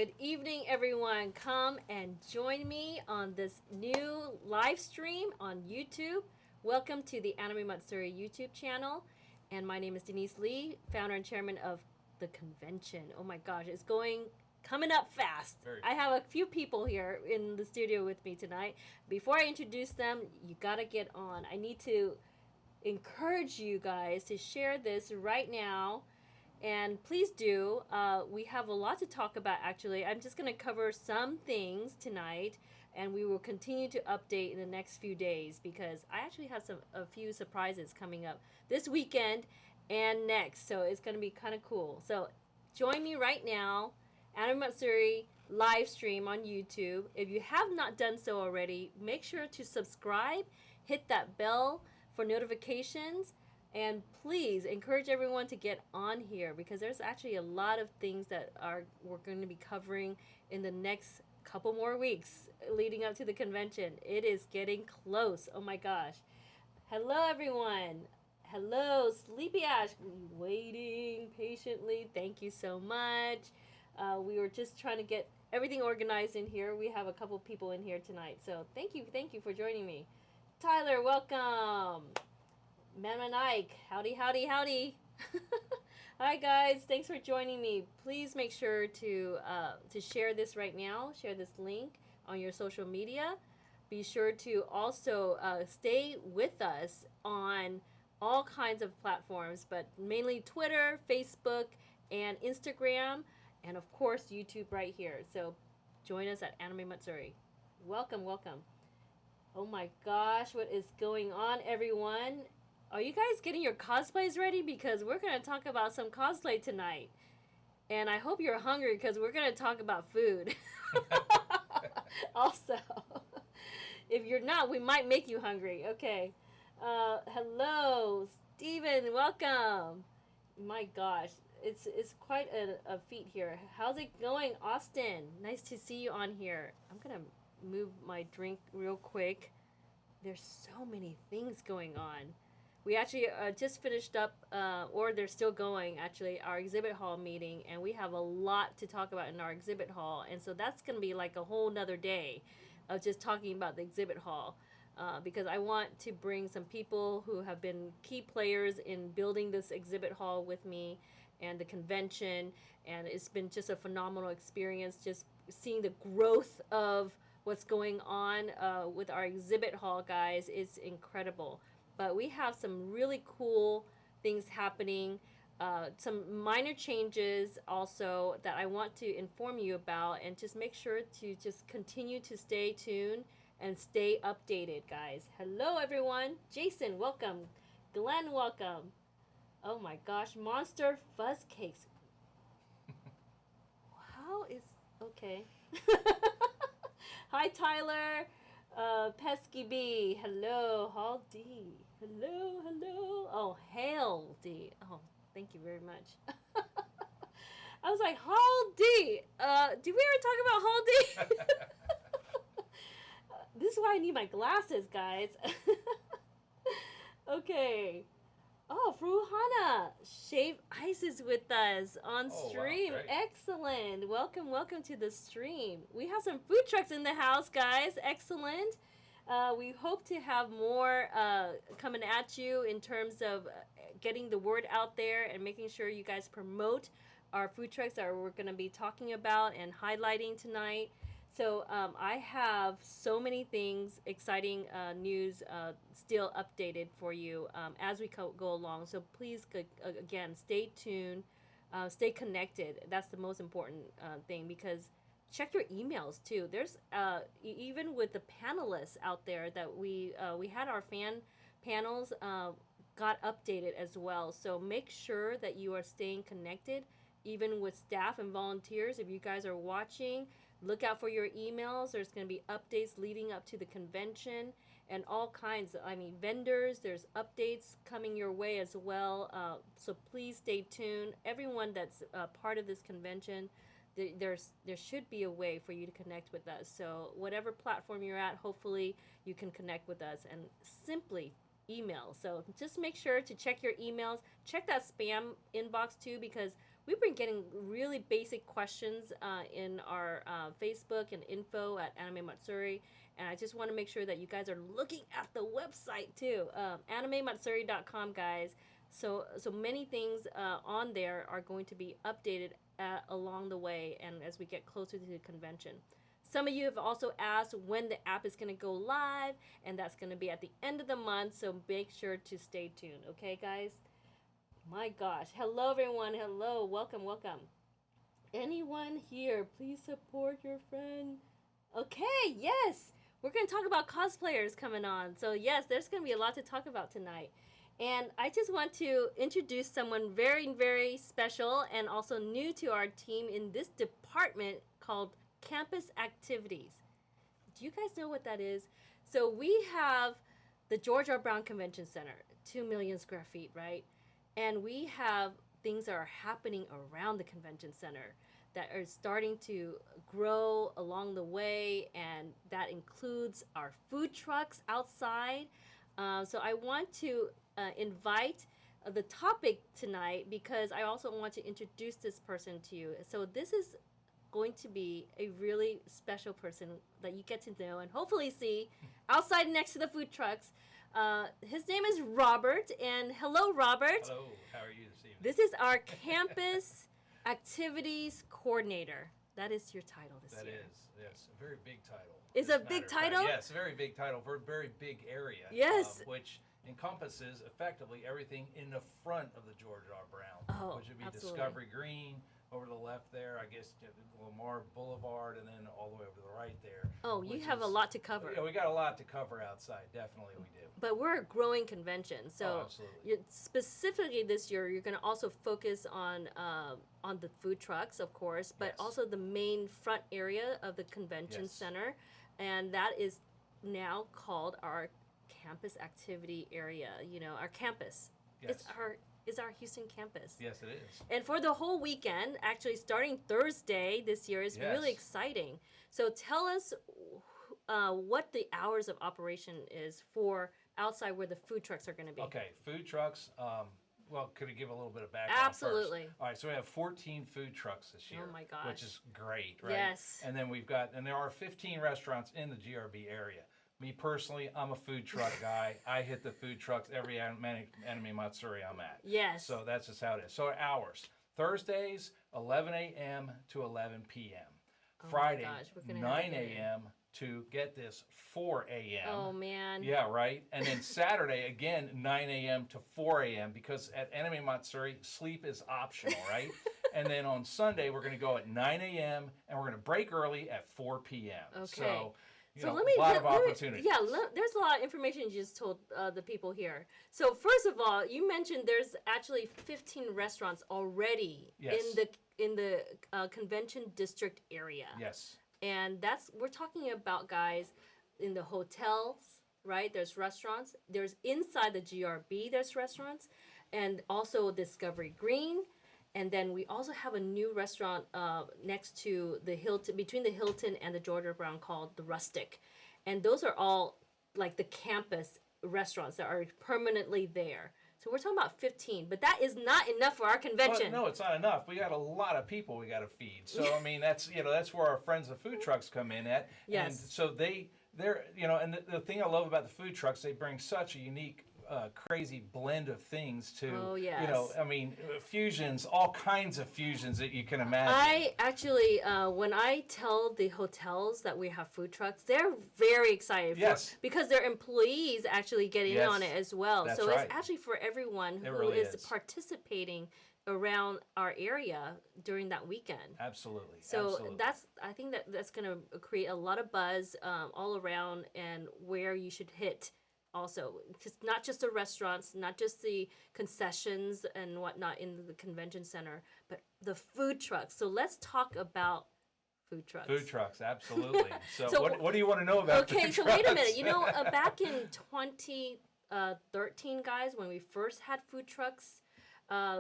Good evening, everyone. Come and join me on this new live stream on YouTube. Welcome to the AnimeMatsuri YouTube channel. And my name is Deneice Leigh, founder and chairman of the convention. Oh my gosh, it's coming up fast. I have a few people here in the studio with me tonight. Before I introduce them, you gotta get on. I need to encourage you guys to share this right now. And please do. We have a lot to talk about, actually. I'm just going to cover some things tonight, and we will continue to update in the next few days because I actually have a few surprises coming up this weekend and next. So it's going to be kind of cool. So join me right now, AnimeMatsuri live stream on YouTube. If you have not done so already, make sure to subscribe, hit that bell for notifications. And please encourage everyone to get on here because there's actually a lot of things that we're going to be covering in the next couple more weeks leading up to the convention. It is getting close. Oh my gosh. Hello, everyone. Hello, Sleepy Ash. Waiting patiently. Thank you so much. We were just trying to get everything organized in here. We have a couple people in here tonight. So thank you for joining me. Tyler, welcome. Man Ike, howdy. Hi guys, thanks for joining me. Please make sure to share this right now. Share this link on your social media. Be sure to also stay with us on all kinds of platforms, but mainly Twitter, Facebook, and Instagram, and of course YouTube right here. So join us at AnimeMatsuri. Welcome. Oh my gosh, what is going on, everyone? Are you guys getting your cosplays ready? Because we're going to talk about some cosplay tonight. And I hope you're hungry because we're going to talk about food. Also, if you're not, we might make you hungry. Okay. Hello, Steven. Welcome. My gosh, it's quite a feat here. How's it going, Austin? Nice to see you on here. I'm going to move my drink real quick. There's so many things going on. We actually just finished up, or they're still going, actually, our exhibit hall meeting, and we have a lot to talk about in our exhibit hall, and so that's going to be like a whole nother day of just talking about the exhibit hall, because I want to bring some people who have been key players in building this exhibit hall with me and the convention, and it's been just a phenomenal experience just seeing the growth of what's going on with our exhibit hall, guys. It's incredible. But we have some really cool things happening, some minor changes also that I want to inform you about, and just make sure to just continue to stay tuned and stay updated, guys. Hello, everyone. Jason, welcome. Glenn, welcome. Oh my gosh, Monster Fuzz Cakes. How is... Okay. Hi, Tyler. Pesky B, hello. Hall D, hello. Oh, Hail D. Oh, thank you very much. I was like, Hall D. Did we ever talk about Hall D? This is why I need my glasses, guys. Okay. Oh, Fruhana, Shave Ice is with us on stream. Wow, excellent. Welcome to the stream. We have some food trucks in the house, guys. Excellent. We hope to have more coming at you in terms of getting the word out there and making sure you guys promote our food trucks that we're going to be talking about and highlighting tonight. So I have so many things, exciting news still updated for you as we go along. So please, again, stay tuned, stay connected. That's the most important thing, because check your emails too. There's even with the panelists out there that we had our fan panels got updated as well. So make sure that you are staying connected, even with staff and volunteers. If you guys are watching, look out for your emails. There's going to be updates leading up to the convention and all kinds. Vendors, there's updates coming your way as well. So please stay tuned. Everyone that's part of this convention, there should be a way for you to connect with us. So whatever platform you're at, hopefully you can connect with us and simply email. So just make sure to check your emails. Check that spam inbox too, because we've been getting really basic questions in our Facebook and info at AnimeMatsuri. And I just want to make sure that you guys are looking at the website too, AnimeMatsuri.com, guys. So many things on there are going to be updated along the way, and as we get closer to the convention. Some of you have also asked when the app is going to go live, and that's going to be at the end of the month, so make sure to stay tuned, okay, guys? My gosh. Hello, everyone. Hello. Welcome, welcome. Anyone here, please support your friend. Okay, yes. We're going to talk about cosplayers coming on. So, yes, there's going to be a lot to talk about tonight. And I just want to introduce someone very, very special and also new to our team in this department called Campus Activities. Do you guys know what that is? So we have the George R. Brown Convention Center, 2 million square feet, right? And we have things that are happening around the convention center that are starting to grow along the way, and that includes our food trucks outside. So I want to invite the topic tonight because I also want to introduce this person to you. So this is going to be a really special person that you get to know and hopefully see outside next to the food trucks. His name is Robert, and hello, Robert. Hello, how are you this evening? This is our Campus Activities Coordinator. That is your title this year. That is, yes, a very big title. It's a big title? Yes, a very big title for a very big area. Yes. Which encompasses effectively everything in the front of the George R. Brown, which would be absolutely. Discovery Green, over to the left there, I guess Lamar Boulevard, and then all the way over to the right there. Oh, you have a lot to cover. Yeah, we got a lot to cover outside. Definitely we do. But we're a growing convention, so specifically this year, you're going to also focus on the food trucks, of course, but also the main front area of the convention center, and that is now called our campus activity area. You know, our campus. Yes. Is our Houston campus. Yes, it is. And for the whole weekend, actually starting Thursday this year, is really exciting. So tell us what the hours of operation is for outside where the food trucks are going to be. Okay, food trucks. Well, could I give a little bit of background Absolutely. first? All right, so we have 14 food trucks this year. Oh my gosh. Which is great, right? Yes. And then there are 15 restaurants in the GRB area. Me personally, I'm a food truck guy. I hit the food trucks every AnimeMatsuri I'm at. Yes. So that's just how it is. So hours. Thursdays, 11 a.m. to 11 p.m. Friday, 9 a.m. to, get this, 4 a.m. Oh, man. Yeah, right? And then Saturday, again, 9 a.m. to 4 a.m. because at AnimeMatsuri, sleep is optional, right? And then on Sunday, we're going to go at 9 a.m. and we're going to break early at 4 p.m. Okay. So a lot of opportunity. There's a lot of information you just told the people here. So first of all, you mentioned there's actually 15 restaurants already in the convention district area. Yes. And we're talking about, guys, in the hotels, right? There's restaurants. There's inside the GRB, there's restaurants, and also Discovery Green. And then we also have a new restaurant next to the Hilton, between the Hilton and the George R. Brown, called the Rustic. And those are all like the campus restaurants that are permanently there. So we're talking about 15, but that is not enough for our convention. Well, no, it's not enough. We got a lot of people we got to feed. So I mean, that's where our friends the food trucks come in at. Yes. And so they're and the thing I love about the food trucks, they bring such a unique crazy blend of things to, I mean, fusions, all kinds of fusions that you can imagine. I actually, when I tell the hotels that we have food trucks, they're very excited because their employees actually get in on it as well. That's so right. It's actually for everyone who really is participating around our area during that weekend. Absolutely. So I think that's going to create a lot of buzz all around and where you should hit. Also, because not just the restaurants, not just the concessions and whatnot in the convention center, but the food trucks. So let's talk about food trucks. Food trucks, absolutely. So what do you want to know about food trucks? Okay, so wait a minute. You know, back in 2013, guys, when we first had food trucks,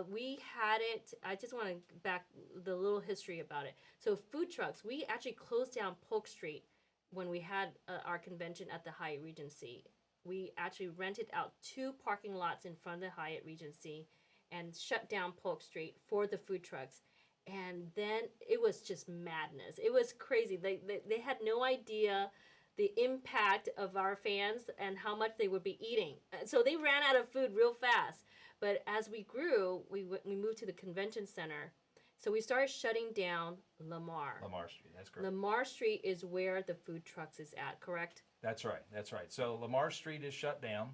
we had it. I just want to back the little history about it. So food trucks, we actually closed down Polk Street when we had our convention at the Hyatt Regency. We actually rented out 2 parking lots in front of the Hyatt Regency, and shut down Polk Street for the food trucks. And then it was just madness. It was crazy. They had no idea the impact of our fans and how much they would be eating. So they ran out of food real fast. But as we grew, we moved to the convention center. So we started shutting down Lamar. Lamar Street, that's correct. Lamar Street is where the food trucks is at, correct? That's right. That's right. So Lamar Street is shut down,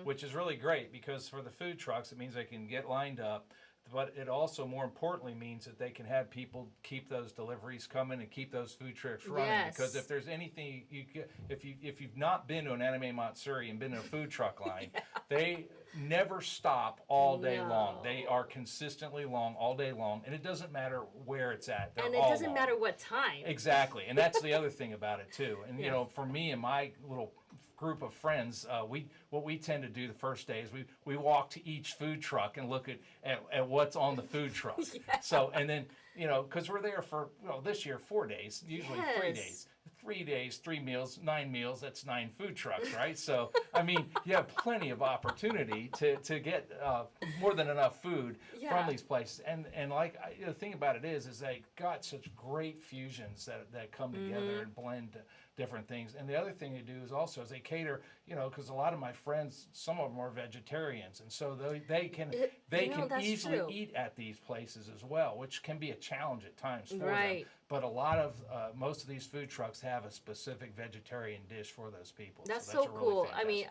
which is really great because for the food trucks, it means they can get lined up. But it also, more importantly, means that they can have people keep those deliveries coming and keep those food trucks running. Yes. Because if there's anything you get, if you've not been to an AnimeMatsuri and been in a food truck line, they never stop all day long. They are consistently long all day long, and it doesn't matter where it's at. They're and it all doesn't long. matter what time. Exactly, and that's the other thing about it too. And you know, for me and my little group of friends, what we tend to do the first day is we walk to each food truck and look at what's on the food truck. So, and then, you know, because we're there for, well, this year 4 days, usually 3 days. 3 days, 3 meals, 9 meals, that's 9 food trucks, right? So, I mean, you have plenty of opportunity to get more than enough food from these places. And like, the thing about it is they got such great fusions that come together and blend different things. And the other thing they do is also is they cater, you know, because a lot of my friends, some of them are vegetarians, and so they can easily eat at these places as well, which can be a challenge at times for them. But a lot of most of these food trucks have a specific vegetarian dish for those people. That's so cool. Really I mean,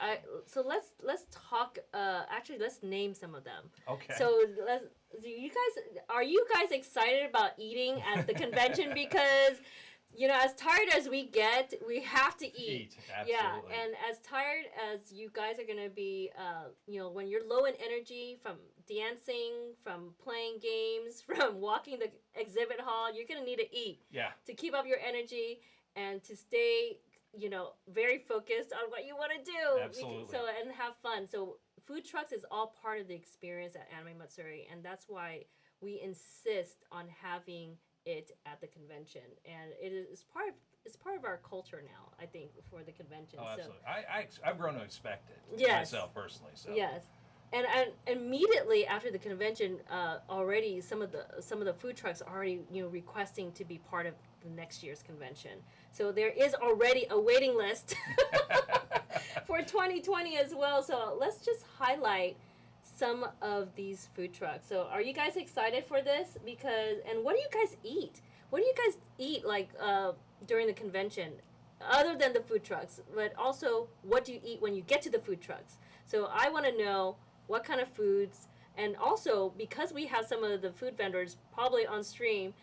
so let's talk. Actually, let's name some of them. Okay. So are you guys excited about eating at the convention? Because, you know, as tired as we get, we have to eat. Absolutely. Yeah, and as tired as you guys are going to be, you know, when you're low in energy from dancing, from playing games, from walking the exhibit hall, you're going to need to eat. Yeah. To keep up your energy and to stay, you know, very focused on what you want to do. Absolutely. So, and have fun. So food trucks is all part of the experience at AnimeMatsuri, and that's why we insist on having it at the convention, and it's part of our culture now, I think, for the convention. Oh, absolutely. So, I've grown to expect it myself personally. So. Yes, and immediately after the convention, already some of the food trucks are already, you know, requesting to be part of the next year's convention. So there is already a waiting list for 2020 as well. So let's just highlight some of these food trucks. So are you guys excited for this? And what do you guys eat? What do you guys eat like during the convention, other than the food trucks? But also, what do you eat when you get to the food trucks? So I want to know what kind of foods, and also because we have some of the food vendors probably on stream,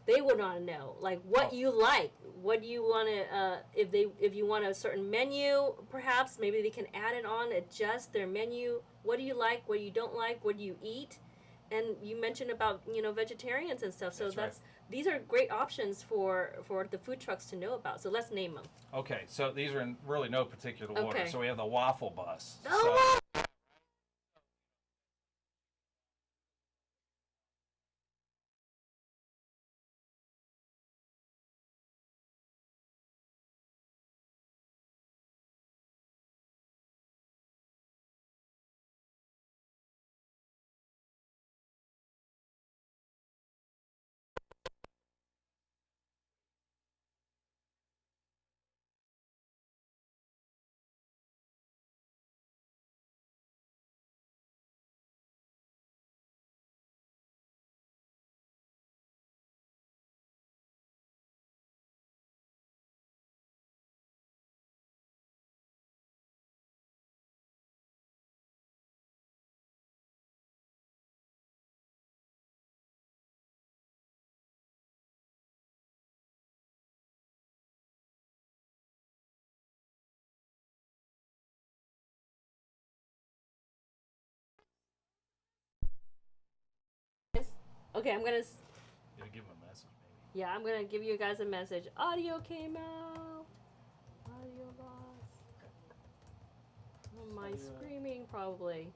they would want to know like what you like. What do you want to? If you want a certain menu, perhaps maybe they can add it on, adjust their menu. What do you like? What you don't like? What do you eat? And you mentioned about, you know, vegetarians and stuff. So these are great options for the food trucks to know about. So let's name them. Okay, so these are in really no particular order. Okay. So we have the waffle bus. Oh, okay. I'm gonna. You give them a message, maybe. Yeah, I'm gonna give you guys a message. Audio came out. Audio lost. Oh, my screaming probably.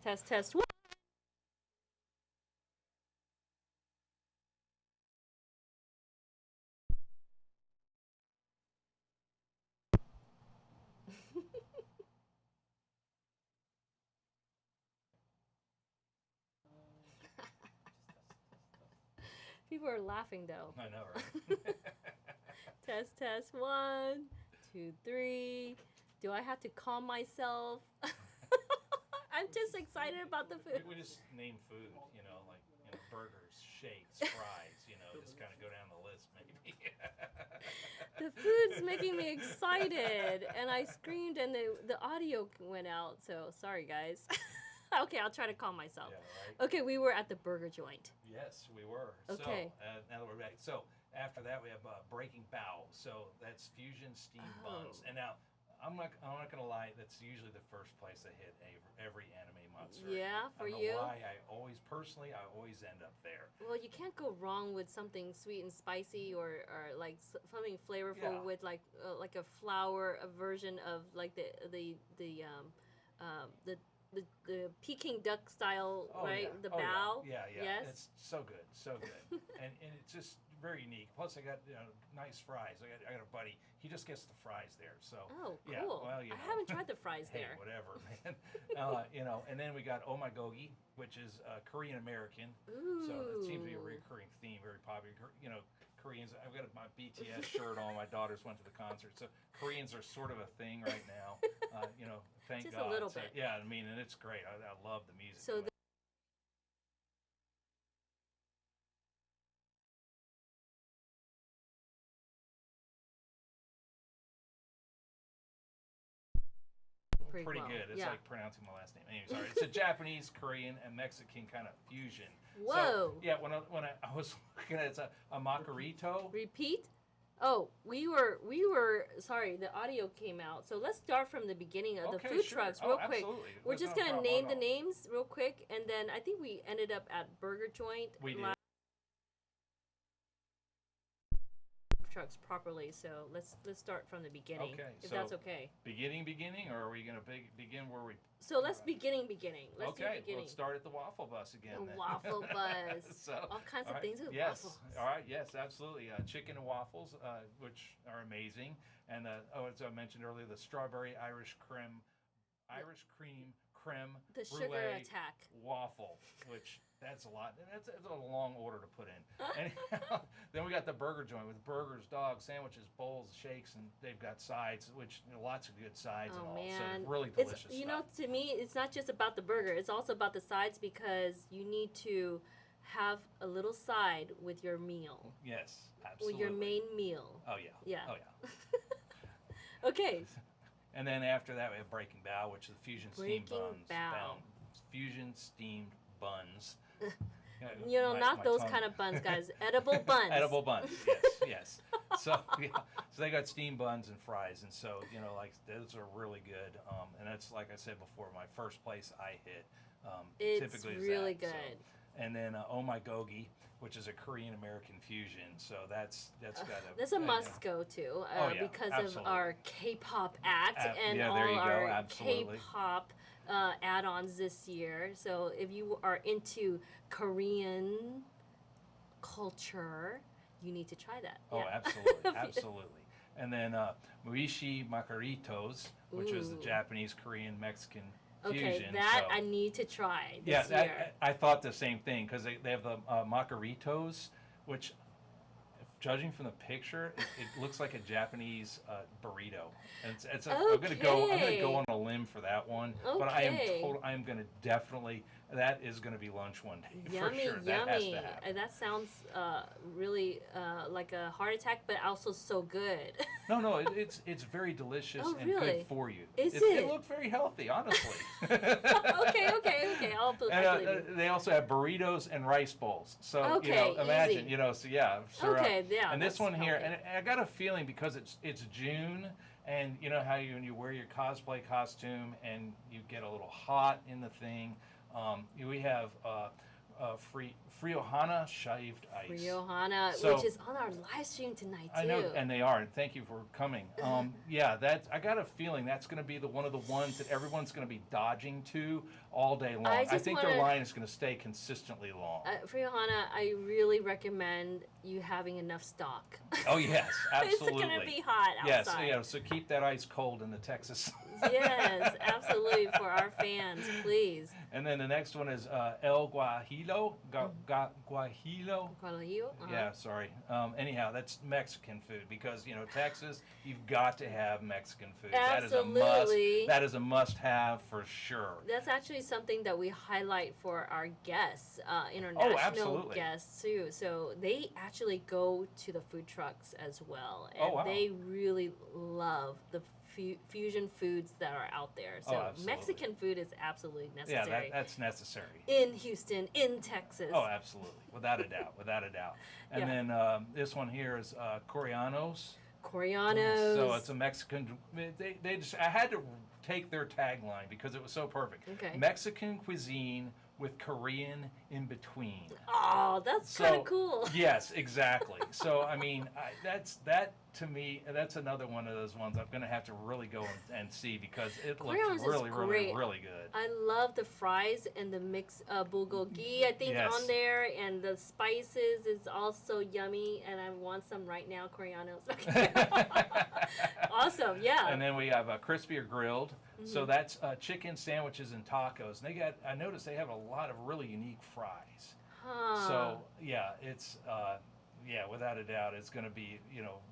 Test. What? People are laughing though. I know, right? Test, test. 1, 2, 3. Do I have to calm myself? I'm just excited about the food. We just name food, like burgers, shakes, fries. Just kind of go down the list, maybe. The food's making me excited, and I screamed, and the audio went out. So sorry, guys. Okay, I'll try to calm myself. Yeah, right. Okay, we were at the burger joint. Yes, we were. Okay. So now that we're back, so after that we have Breaking Bao. So that's fusion steamed buns. And now I'm not gonna lie. That's usually the first place I hit every AnimeMatsuri. Yeah, for I don't you. know why I always end up there. Well, you can't go wrong with something sweet and spicy, or like something flavorful Yeah. with like a flour, a version of like the Peking duck style, Oh, right? yeah. The Oh, bao. Yeah. Yes. It's so good, and it's just very unique. Plus, I got nice fries. I got a buddy. He just gets the fries there. So Oh, cool. yeah, well, I haven't tried the fries hey, there. whatever, man. And then we got Omagogi, which is Korean American. Ooh. So it seems to be a recurring theme, very popular. Koreans. I've got my BTS shirt on. My daughters went to the concert, so Koreans are sort of a thing right now. Thank Just God. a little So, bit. yeah, I mean, and it's great. I love the music. So pretty well. good. It's Yeah. like pronouncing my last name. Anyway, sorry. It's a Japanese, Korean, and Mexican kind of fusion. Whoa. So, yeah, when I was looking at it, it's a macarito. Repeat. Oh, we were sorry, the audio came out. So let's start from the beginning of the Okay, food sure. trucks Oh, real quick. absolutely. We're That's just not a gonna problem name at the all. names real quick, and then I think we ended up at Burger Joint. We did. Trucks properly. So let's start from the beginning, Okay, if so that's okay. Beginning, or are we going to begin where we... So let's beginning. Let's do okay, beginning. let's start at the Waffle Bus again. The then. Waffle Bus. So, All kinds all of right, things with yes. waffles. All right, yes, absolutely. Chicken and waffles, which are amazing. And, as I mentioned earlier, the strawberry Irish cream creme The sugar brulee attack. waffle, which that's a lot. That's a long order to put in. Anyhow, then we got the burger joint with burgers, dogs, sandwiches, bowls, shakes, and they've got sides, which lots of good sides and Oh all. man, So it's really delicious. It's, to me, it's not just about the burger. It's also about the sides, because you need to have a little side with your meal. Yes, absolutely. With your main meal. Oh yeah. Yeah. Oh yeah. Okay. And then after that, we have Breaking Bao, which is fusion steamed Breaking buns. Bao. Fusion steamed buns. Not those kind of buns, guys. Edible buns. Edible buns. Yes. So so they got steamed buns and fries, and so those are really good. And that's, like I said before, my first place I hit. It's typically is really that, good. So. And then Omagogi, which is a Korean American fusion. So that's got a. That's a must go to because absolutely. of our K-pop act and yeah, all there you go, our absolutely. K-pop add-ons this year. So if you are into Korean culture, you need to try that. Oh, Yeah. absolutely. And then Muishi Macaritos, which was the Japanese, Korean, Mexican fusion. Okay, that I need to try this year. I thought the same thing, because they have the Macaritos, which, judging from the picture, it looks like a Japanese burrito. And I'm gonna go on a limb for that one. But I am gonna definitely. That is going to be lunch one day. Yummy, for sure. That has to happen. That sounds really like a heart attack, but also so good. No, it's very delicious and good for you. It looked very healthy, honestly. Okay. I'll believe And you. they also have burritos and rice bowls. So imagine, easy. So yeah. Sure, Okay, yeah. And this that's one here, healthy. and I got a feeling because it's June, and you know how when you wear your cosplay costume and you get a little hot in the thing. We have Friohana shaved ice. Friohana, So- which is on our live stream tonight too. I know, and they are. And thank you for coming. I got a feeling that's going to be one of the ones that everyone's going to be dodging to all day long. I think their line is going to stay consistently long. Friohana, I really recommend you having enough stock. Oh yes, absolutely. It's going to be hot outside. Yes, so keep that ice cold in the Texas Yes, absolutely, for our fans, please. And then the next one is El Guajillo. Guajillo. Guajillo? Yeah, sorry. Anyhow, that's Mexican food because Texas, you've got to have Mexican food. Absolutely. That is a must-have for sure. That's actually something that we highlight for our guests, international guests too. So they actually go to the food trucks as well, and they really love the fusion foods that are out there. So Mexican food is absolutely necessary. Yeah, that's necessary. In Houston, in Texas. Oh, absolutely. Without a doubt. Without a doubt. And then this one here is Coreanos. Coreanos. So it's a Mexican. They just. I had to take their tagline because it was so perfect. Okay. Mexican cuisine with Korean in between. Oh, that's kind of cool. Yes, exactly. So I mean, that to me, that's another one of those ones I'm going to have to really go and see because it looks really, really, really good. I love the fries and the mix bulgogi, I think, on there, and the spices is also yummy, and I want some right now, Coreanos. Awesome, yeah. And then we have crispy or grilled. So that's chicken sandwiches and tacos. And I noticed they have a lot of really unique fries. Huh. So yeah, it's without a doubt, it's going to be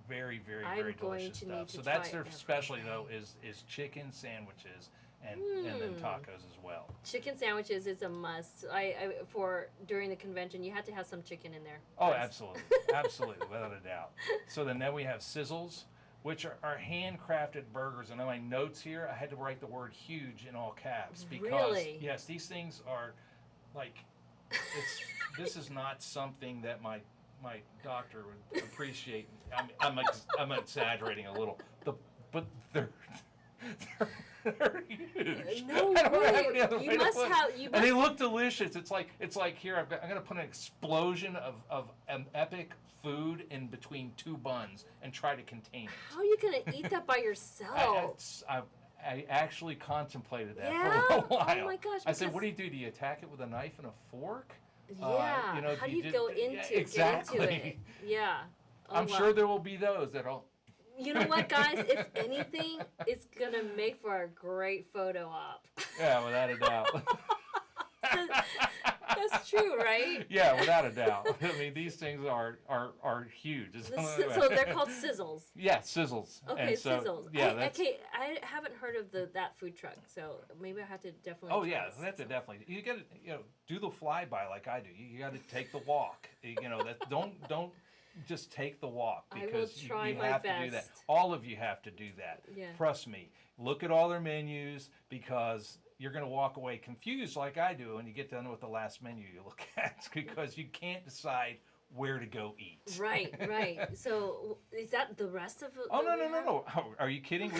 very, very, very delicious stuff. So that's their specialty though is chicken sandwiches and then tacos as well. Chicken sandwiches is a must. For during the convention, you had to have some chicken in there. Oh, absolutely, absolutely, without a doubt. So then we have sizzles, which are handcrafted burgers. And on my notes here, I had to write the word huge in all caps because yes, these things are like this is not something that my doctor would appreciate. I'm exaggerating a little, but they're huge. No way. You must have. And they look delicious. It's like here I'm going to put an explosion of epic food in between two buns and try to contain it. How are you going to eat that by yourself? I actually contemplated that for a while. Oh my gosh! I said, "What do? Do you attack it with a knife and a fork?" Yeah. How do you go into exactly. Get into it? Yeah. I'm sure there will be those that'll. You know what, guys? If anything, it's gonna make for a great photo op. Yeah, without a doubt. That's true, right? Yeah, without a doubt. I mean, these things are huge. So they're called sizzles. Yeah, sizzles. Okay, so, sizzles. Yeah, I haven't heard of that food truck, so maybe I have to definitely. Oh yeah, that's definitely. You got to do the flyby like I do. You got to take the walk. Don't just take the walk because you have to do that. All of you have to do that. Yeah. Trust me. Look at all their menus because you're going to walk away confused like I do when you get done with the last menu you look at because you can't decide where to go eat. Right. So is that the rest of it? Oh, no. Oh, are you kidding?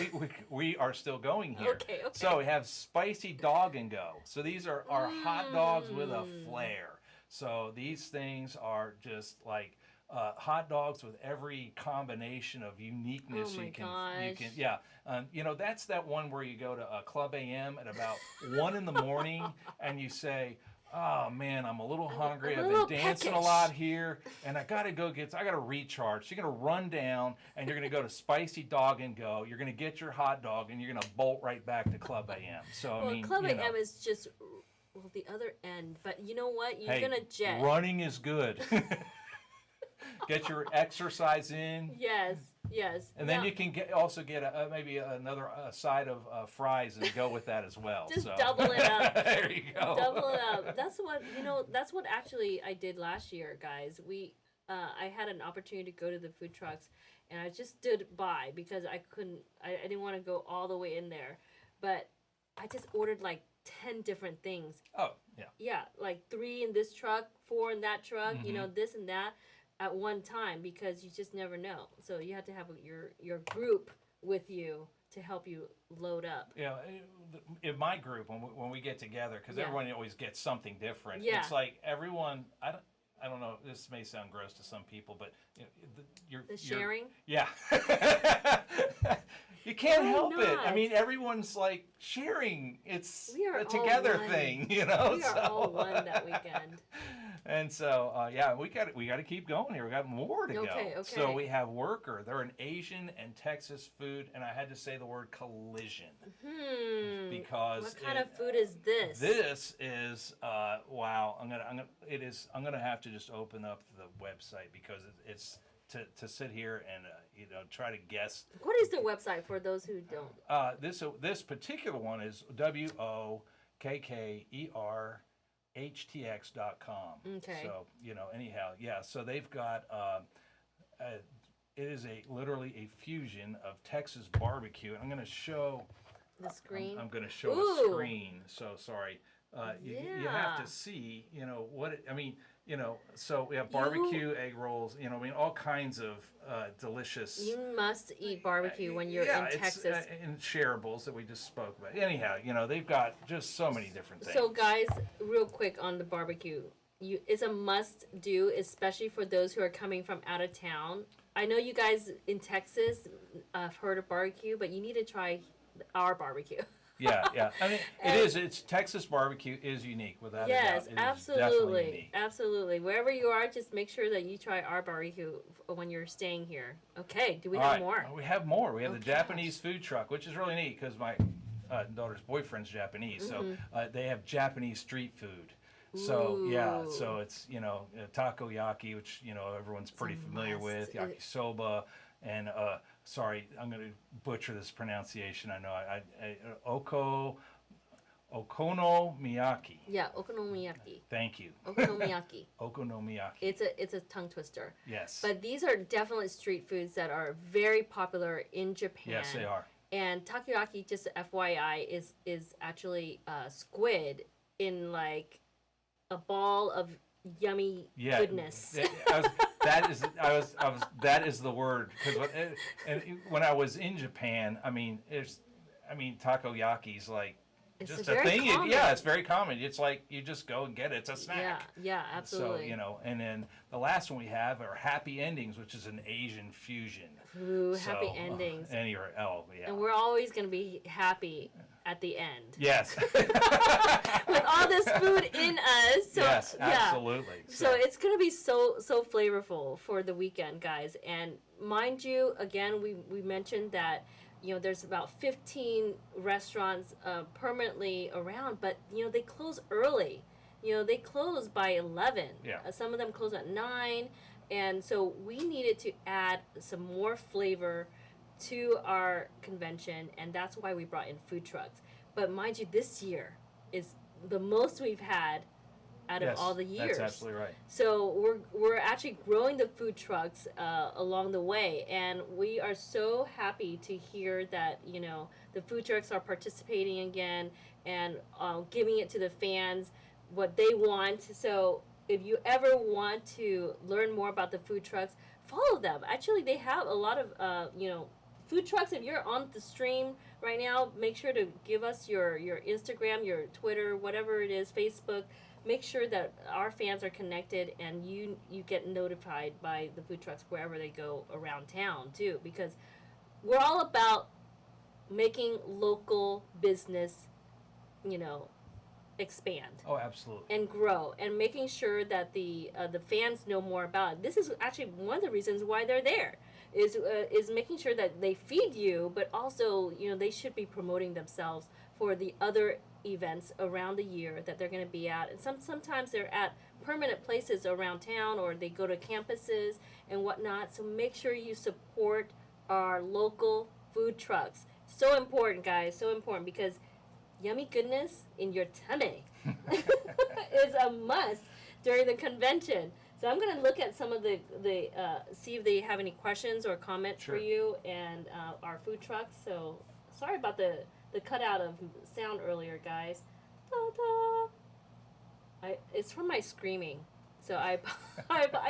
We are still going here. Okay. So we have spicy dog and go. So these are hot dogs with a flair. So these things are just like hot dogs with every combination of uniqueness you can. Yeah. That's that one where you go to Club AM at about 1 in the morning and you say, "Oh man, I'm a little hungry. I've been dancing a lot here, and I gotta recharge." So you're gonna run down and you're gonna go to Spicy Dog and Go. You're gonna get your hot dog and you're gonna bolt right back to Club AM. So Club AM is just the other end. But you know what? You're gonna jet. Running is good. Get your exercise in. Yes. And then you can also get maybe another side of fries and go with that as well. Just double it up. There you go. Double it up. That's what actually I did last year, guys. I had an opportunity to go to the food trucks, and I just stood by because I didn't want to go all the way in there, but I just ordered like 10 different things. Oh yeah. Yeah, like 3 in this truck, 4 in that truck. This and that. At one time, because you just never know. So you have to have your group with you to help you load up. Yeah, in my group when we get together, because everyone always gets something different. Yeah. It's like everyone. I don't know. This may sound gross to some people, but the sharing. Yeah. You can't Why help it. I not? mean, everyone's like sharing. It's We are a all together one. thing, you know. We are all one that weekend. And so, yeah, we got to keep going here. We got more to Okay, go. okay. So we have Worker. They're an Asian and Texas food, and I had to say the word collision because What kind of food is this? This is wow. I'm gonna have to just open up the website because it's to sit here and try to guess. What is the website for those who don't? This particular one is WOKKERHTX.com. Okay. So anyhow, yeah. So they've got it is literally a fusion of Texas barbecue, and I'm going to show The screen. I'm going to show Ooh. a screen. So sorry. You have to see, what it, I mean, so we have barbecue, egg rolls, all kinds of delicious. You must eat barbecue when you're in Texas. In shareables that we just spoke about. Anyhow, they've got just so many different things. So guys, real quick on the barbecue. It's a must do, especially for those who are coming from out of town. I know you guys in Texas have heard of barbecue, but you need to try our barbecue. Yeah. I mean, it's Texas barbecue is unique without a doubt. Yes, It is definitely unique. absolutely. Wherever you are, just make sure that you try our barbecue when you're staying here. Okay, do we have more? We have more. We have the gosh. Japanese food truck, which is really neat because my daughter's boyfriend's Japanese, so they have Japanese street food. So yeah, Ooh. so it's takoyaki, which everyone's pretty familiar with, yakisoba, and sorry, I'm going to butcher this pronunciation. I know okonomiyaki. Yeah, okonomiyaki. Thank you. Okonomiyaki. Okonomiyaki. It's a tongue twister. Yes. But these are definitely street foods that are very popular in Japan. Yes, they are. And takoyaki, just FYI, is actually squid in like a ball of yummy goodness. That is the word because when I was in Japan, I mean takoyaki's like It's just very a thing. common. It's very common. It's like you just go and get it. It's a snack. Yeah, absolutely. So and then the last one we have are Happy Endings, which is an Asian fusion. Ooh, happy endings. Yeah. And we're always gonna be happy at the end. Yes. With all this food in us. So, yes, yeah. absolutely. So it's gonna be so flavorful for the weekend, guys. And mind you, again, we mentioned that there's about 15 restaurants permanently around, but they close early. They close by 11. Yeah. Some of them close at 9, and so we needed to add some more flavor to our convention, and that's why we brought in food trucks. But mind you, this year is the most we've had out of all the years. That's absolutely right. So we're actually growing the food trucks along the way, and we are so happy to hear that the food trucks are participating again and giving it to the fans what they want. So if you ever want to learn more about the food trucks, follow them. Actually, they have a lot of food trucks. If you're on the stream right now, make sure to give us your Instagram, your Twitter, whatever it is, Facebook. Make sure that our fans are connected and you get notified by the food trucks wherever they go around town too, because we're all about making local business, expand. Oh, absolutely. And grow, and making sure that the fans know more about it. This is actually one of the reasons why they're there, is making sure that they feed you, but also they should be promoting themselves for the other events around the year that they're going to be at. And sometimes they're at permanent places around town, or they go to campuses and whatnot. So make sure you support our local food trucks. So important, guys. So important, because yummy goodness in your tummy is a must during the convention. So I'm going to look at some of the see if they have any questions or comments for you and our food trucks. So sorry about the cutout of sound earlier, guys. It's from my screaming. So I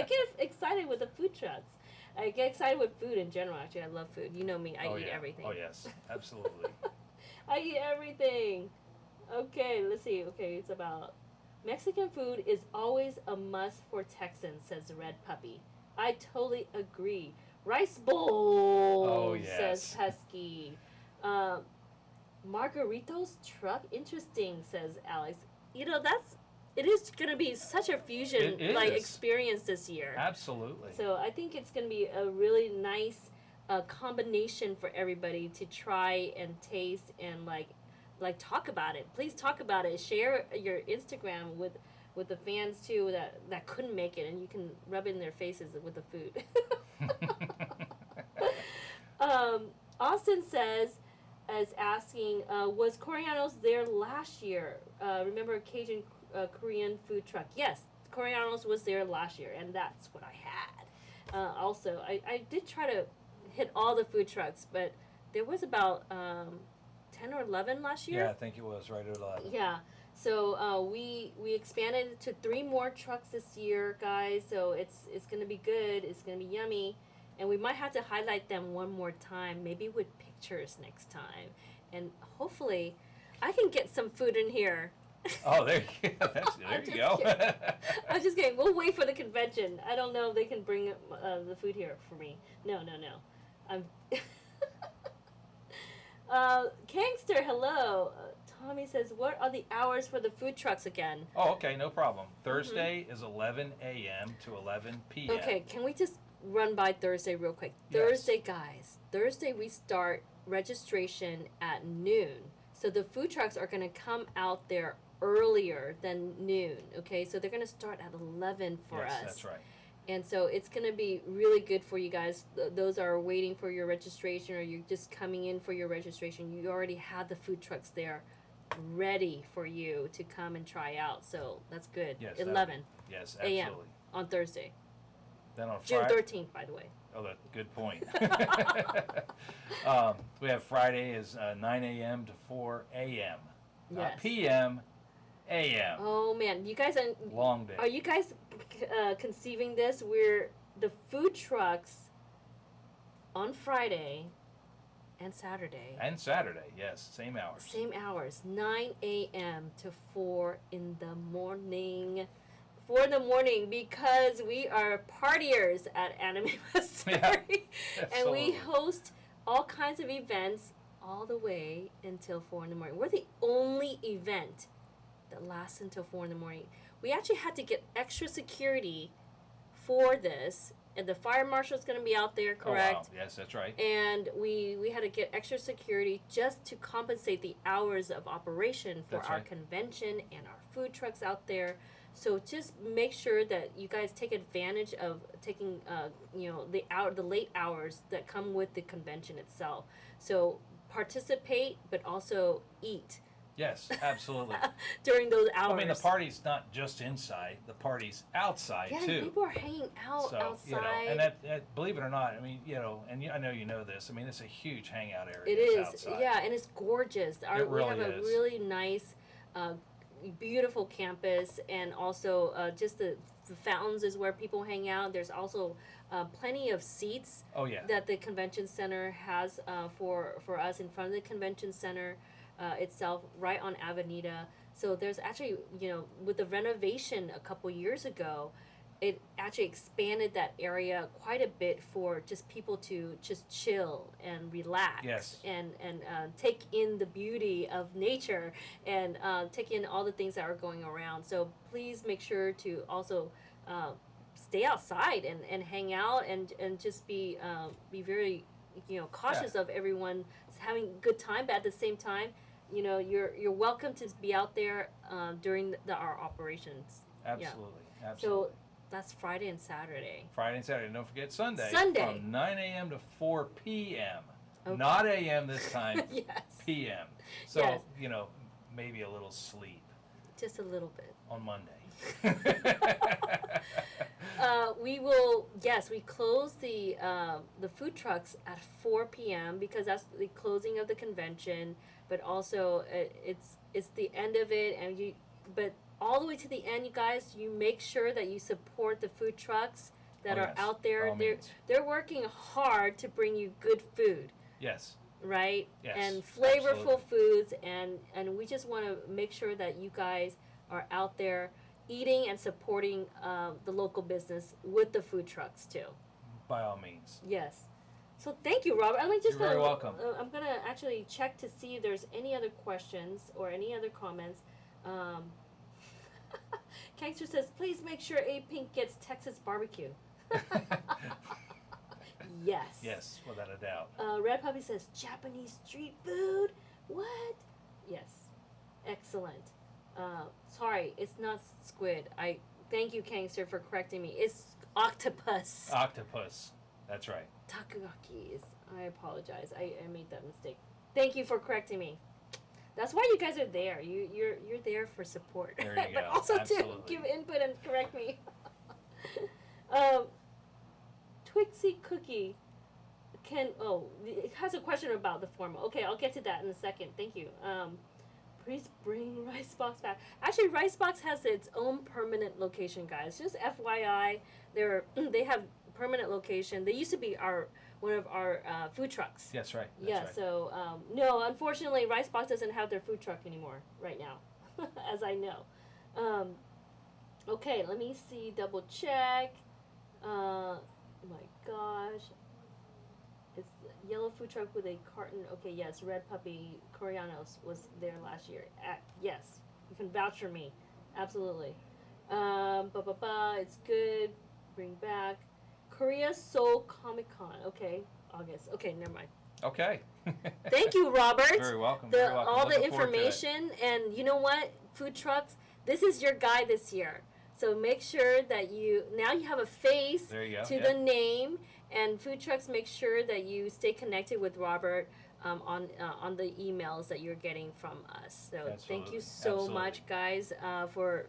get excited with the food trucks. I get excited with food in general. Actually, I love food. You know me. I eat everything. Oh, yes. Absolutely. I eat everything. Okay, let's see. Okay, it's about Mexican food is always a must for Texans, says Red Puppy. I totally agree. Rice bowl, says Pesky. Uh, Margarito's truck, interesting, says Alex. It is gonna be such a fusion like experience this year. Absolutely. So I think it's gonna be a really nice combination for everybody to try and taste and like talk about it. Please talk about it. Share your Instagram with the fans too that couldn't make it, and you can rub it in their faces with the food. Austin is asking, was Koreanos there last year? Remember Cajun Korean food truck? Yes, Koreanos was there last year, and that's what I had. Also, I did try to hit all the food trucks, but there was about 10 or 11 last year. Yeah, I think it was right at 11. Yeah. So we expanded to 3 more trucks this year, guys. So it's gonna be good. It's gonna be yummy, and we might have to highlight them one more time, maybe with pictures next time, and hopefully, I can get some food in here. Oh, there you go. There you go. I'm just kidding. We'll wait for the convention. I don't know if they can bring the food here for me. No. I'm. Kangster, hello. Tommy says, what are the hours for the food trucks again? Oh, okay, no problem. Thursday is 11 a.m. to 11 p.m. Okay, can we just run by Thursday real quick? Yes. Thursday, guys. Thursday, we start registration at noon. So the food trucks are going to come out there earlier than noon, okay? So they're going to start at 11 for us. Yes, that's right. And so it's going to be really good for you guys. Those are waiting for your registration, or you're just coming in for your registration. You already have the food trucks there ready for you to come and try out. So that's good. Yes, 11 yes, a.m. absolutely. on Thursday. Then on June Friday. 13th, by the way. Oh, that's a good point. We have Friday is 9 a.m. to 4 a.m. Yes. p.m. a.m. Oh man, you guys Long day. are you guys conceiving this? Where the food trucks on Friday and Saturday. And Saturday, yes, same hours. Same hours, 9 a.m. to 4 in the morning. 4 in the morning, because we are partiers at AnimeMatsuri. And we host all kinds of events all the way until 4 in the morning. We're the only event that lasts until 4 in the morning. We actually had to get extra security for this, and the fire marshal's going to be out there, correct? Oh, wow. Yes, that's right. And we had to get extra security just to compensate the hours of operation for our convention and our food trucks out there. So just make sure that you guys take advantage of taking, the late hours that come with the convention itself. So participate, but also eat. Yes, absolutely. During those hours. I mean, the party's not just inside; the party's outside too. Yeah, people are hanging out outside. And that, believe it or not, I mean, I know you know this. I mean, it's a huge hangout area. It is, outside. yeah, and it's gorgeous. We have a really nice, beautiful campus, and also just the fountains is where people hang out. There's also plenty of seats. Oh yeah. That the convention center has for us in front of the convention center. Itself, right on Avenida. So there's actually, with the renovation a couple years ago, it actually expanded that area quite a bit for just people to just chill and relax. Yes. And take in the beauty of nature, and take in all the things that are going around. So please make sure to also stay outside and hang out, and just be very cautious of everyone having a good time, but at the same time, you're welcome to be out there during our operations. Absolutely. Yeah. Absolutely. So that's Friday and Saturday. Friday and Saturday. Don't forget Sunday. Sunday. From 9 a.m. to 4 p.m. Okay. Not a.m. this time. Yes. p.m. So, Yes. maybe a little sleep. Just a little bit. On Monday. We close the food trucks at 4 p.m. because that's the closing of the convention, but also it's the end of it, but all the way to the end, you guys, you make sure that you support the food trucks that are out there. They're working hard to bring you good food. Yes. Right? Yes. And flavorful foods, and we just want to make sure that you guys are out there eating and supporting the local business with the food trucks too. By all means. Yes. So thank you, Robert. I'm just You're very welcome. I'm gonna actually check to see if there's any other questions or any other comments. Um, Gangster says, please make sure A Pink gets Texas barbecue. Yes. Yes, without a doubt. Red Puppy says, Japanese street food. What? Yes. Excellent. Sorry, it's not squid. I thank you, Gangster, for correcting me. It's octopus. Octopus. That's right. Takoyaki is. I apologize. I made that mistake. Thank you for correcting me. That's why you guys are there. You're there for support, There you but go. also Absolutely. to give input and correct me. Twixie Cookie it has a question about the formal. Okay, I'll get to that in a second. Thank you. Please bring Ricebox back. Actually, Ricebox has its own permanent location, guys. Just FYI, they have permanent location. They used to be one of our food trucks. Yes, right. That's Yeah. right. So no, unfortunately, Ricebox doesn't have their food truck anymore right now, as I know. Okay, let me see. Double check. Oh my gosh. It's the yellow food truck with a carton. Okay, yes, Red Puppy Koreanos was there last year. Yes, you can vouch for me. Absolutely. It's good. Bring back. Korea Seoul Comic Con. Okay, August. Okay, never mind. Okay. Thank you, Robert. Very welcome. Very welcome. All the Looking forward to it. information, and you know what? Food trucks. This is your guide this year. So make sure that you have a face There you go. to the name, and food trucks. Make sure that you stay connected with Robert on the emails that you're getting from us. So thank you so much, guys, for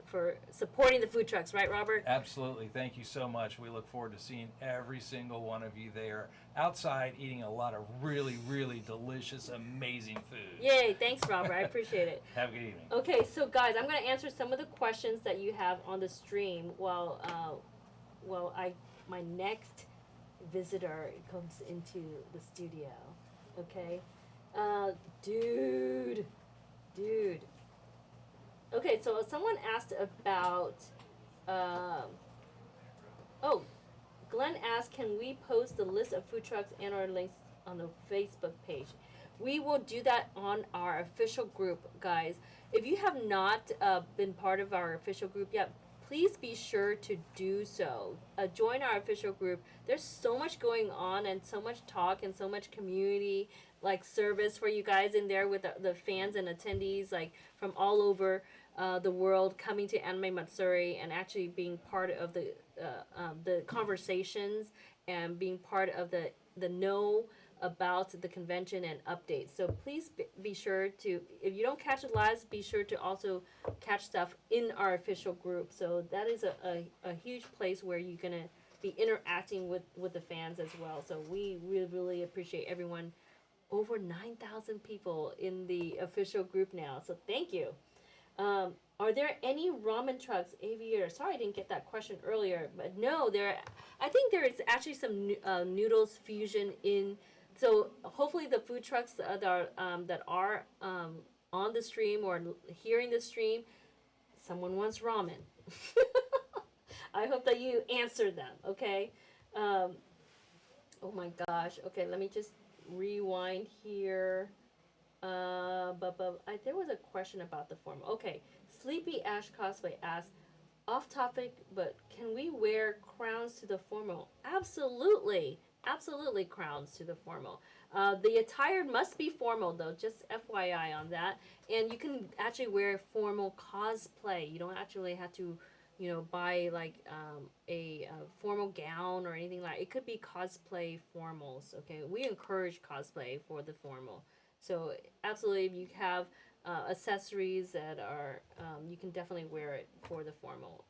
supporting the food trucks. Right, Robert? Absolutely. Thank you so much. We look forward to seeing every single one of you there outside eating a lot of really, really delicious, amazing food. Yay! Thanks, Robert. I appreciate it. Have a good evening. Okay, so guys, I'm going to answer some of the questions that you have on the stream while my next visitor comes into the studio. Okay, dude. Okay, so someone asked about. Glenn asked, can we post the list of food trucks and our links on the Facebook page? We will do that on our official group, guys. If you have not been part of our official group yet, please be sure to do so. Join our official group. There's so much going on and so much talk and so much community service for you guys in there with the fans and attendees from all over the world coming to AnimeMatsuri and actually being part of the conversations and being part of the know about the convention and updates. So please be sure to, if you don't catch it live, be sure to also catch stuff in our official group. So that is a huge place where you're going to be interacting with the fans as well. So we really, really appreciate everyone. Over 9,000 people in the official group now. So thank you. Are there any ramen trucks, Aviator? Sorry I didn't get that question earlier, but no, I think there is actually some noodles fusion in. So hopefully the food trucks that are on the stream or hearing the stream, someone wants ramen. I hope that you answer them. Okay. Oh my gosh. Okay, let me just rewind here. But there was a question about the formal. Okay, Sleepy Ash Cosplay asks, off topic, but can we wear crowns to the formal? Absolutely, crowns to the formal. The attire must be formal though, just FYI on that. And you can actually wear formal cosplay. You don't actually have to, buy a formal gown or anything like. It could be cosplay formals. Okay, we encourage cosplay for the formal. So absolutely, if you have accessories that are, you can definitely wear it for the formal,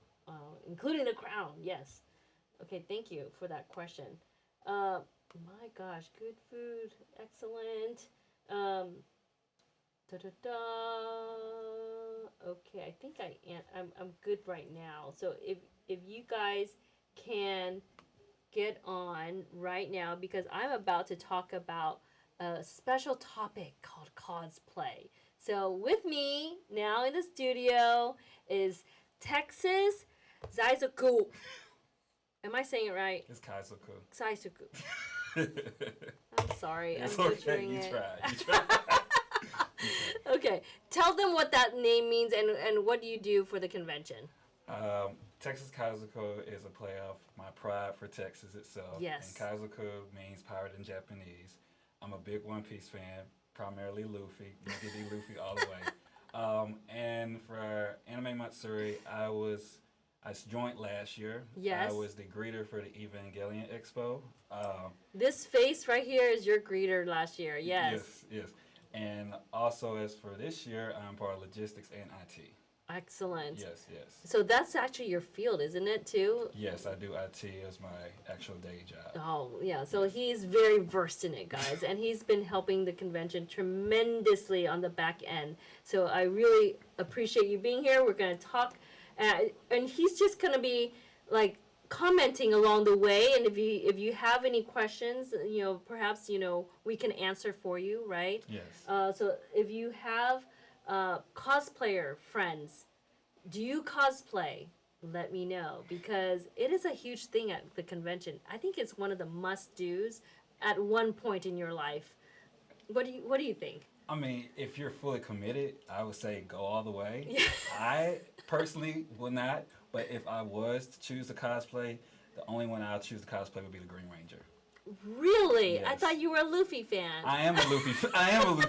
including the crown. Yes. Okay, thank you for that question. My gosh, good food, excellent. Okay, I think I'm good right now. So if you guys can get on right now, because I'm about to talk about a special topic called cosplay. So with me now in the studio is Texas Zaizuku. Am I saying it right? It's Kaizoku. Zaizuku. I'm sorry. It's I'm okay. butchering You it. tried. You tried. Okay. Tell them what that name means and what do you do for the convention? Texas Kazuko is a play off my pride for Texas itself. Yes. And Kazuko means pirate in Japanese. I'm a big One Piece fan, primarily Luffy. Niggity Luffy all the way. And for AnimeMatsuri, I joined last year. Yes. I was the greeter for the Evangelion Expo. This face right here is your greeter last year. Yes. Yes. And also, as for this year, I'm part of logistics and IT. Excellent. Yes. So that's actually your field, isn't it, too? Yes, I do IT as my actual day job. Oh, yeah. So he's very versed in it, guys. And he's been helping the convention tremendously on the back end. So I really appreciate you being here. We're going to talk. And he's just going to be, like, commenting along the way. And if you have any questions, perhaps, we can answer for you, right? Yes. So if you have cosplayer friends, do you cosplay? Let me know, because it is a huge thing at the convention. I think it's one of the must-dos at one point in your life. What do you think? I mean, if you're fully committed, I would say go all the way. I personally would not, but if I was to choose to cosplay, the only one I'll choose to cosplay would be the Green Ranger. Really? Yes. I thought you were a Luffy fan. I am a Luffy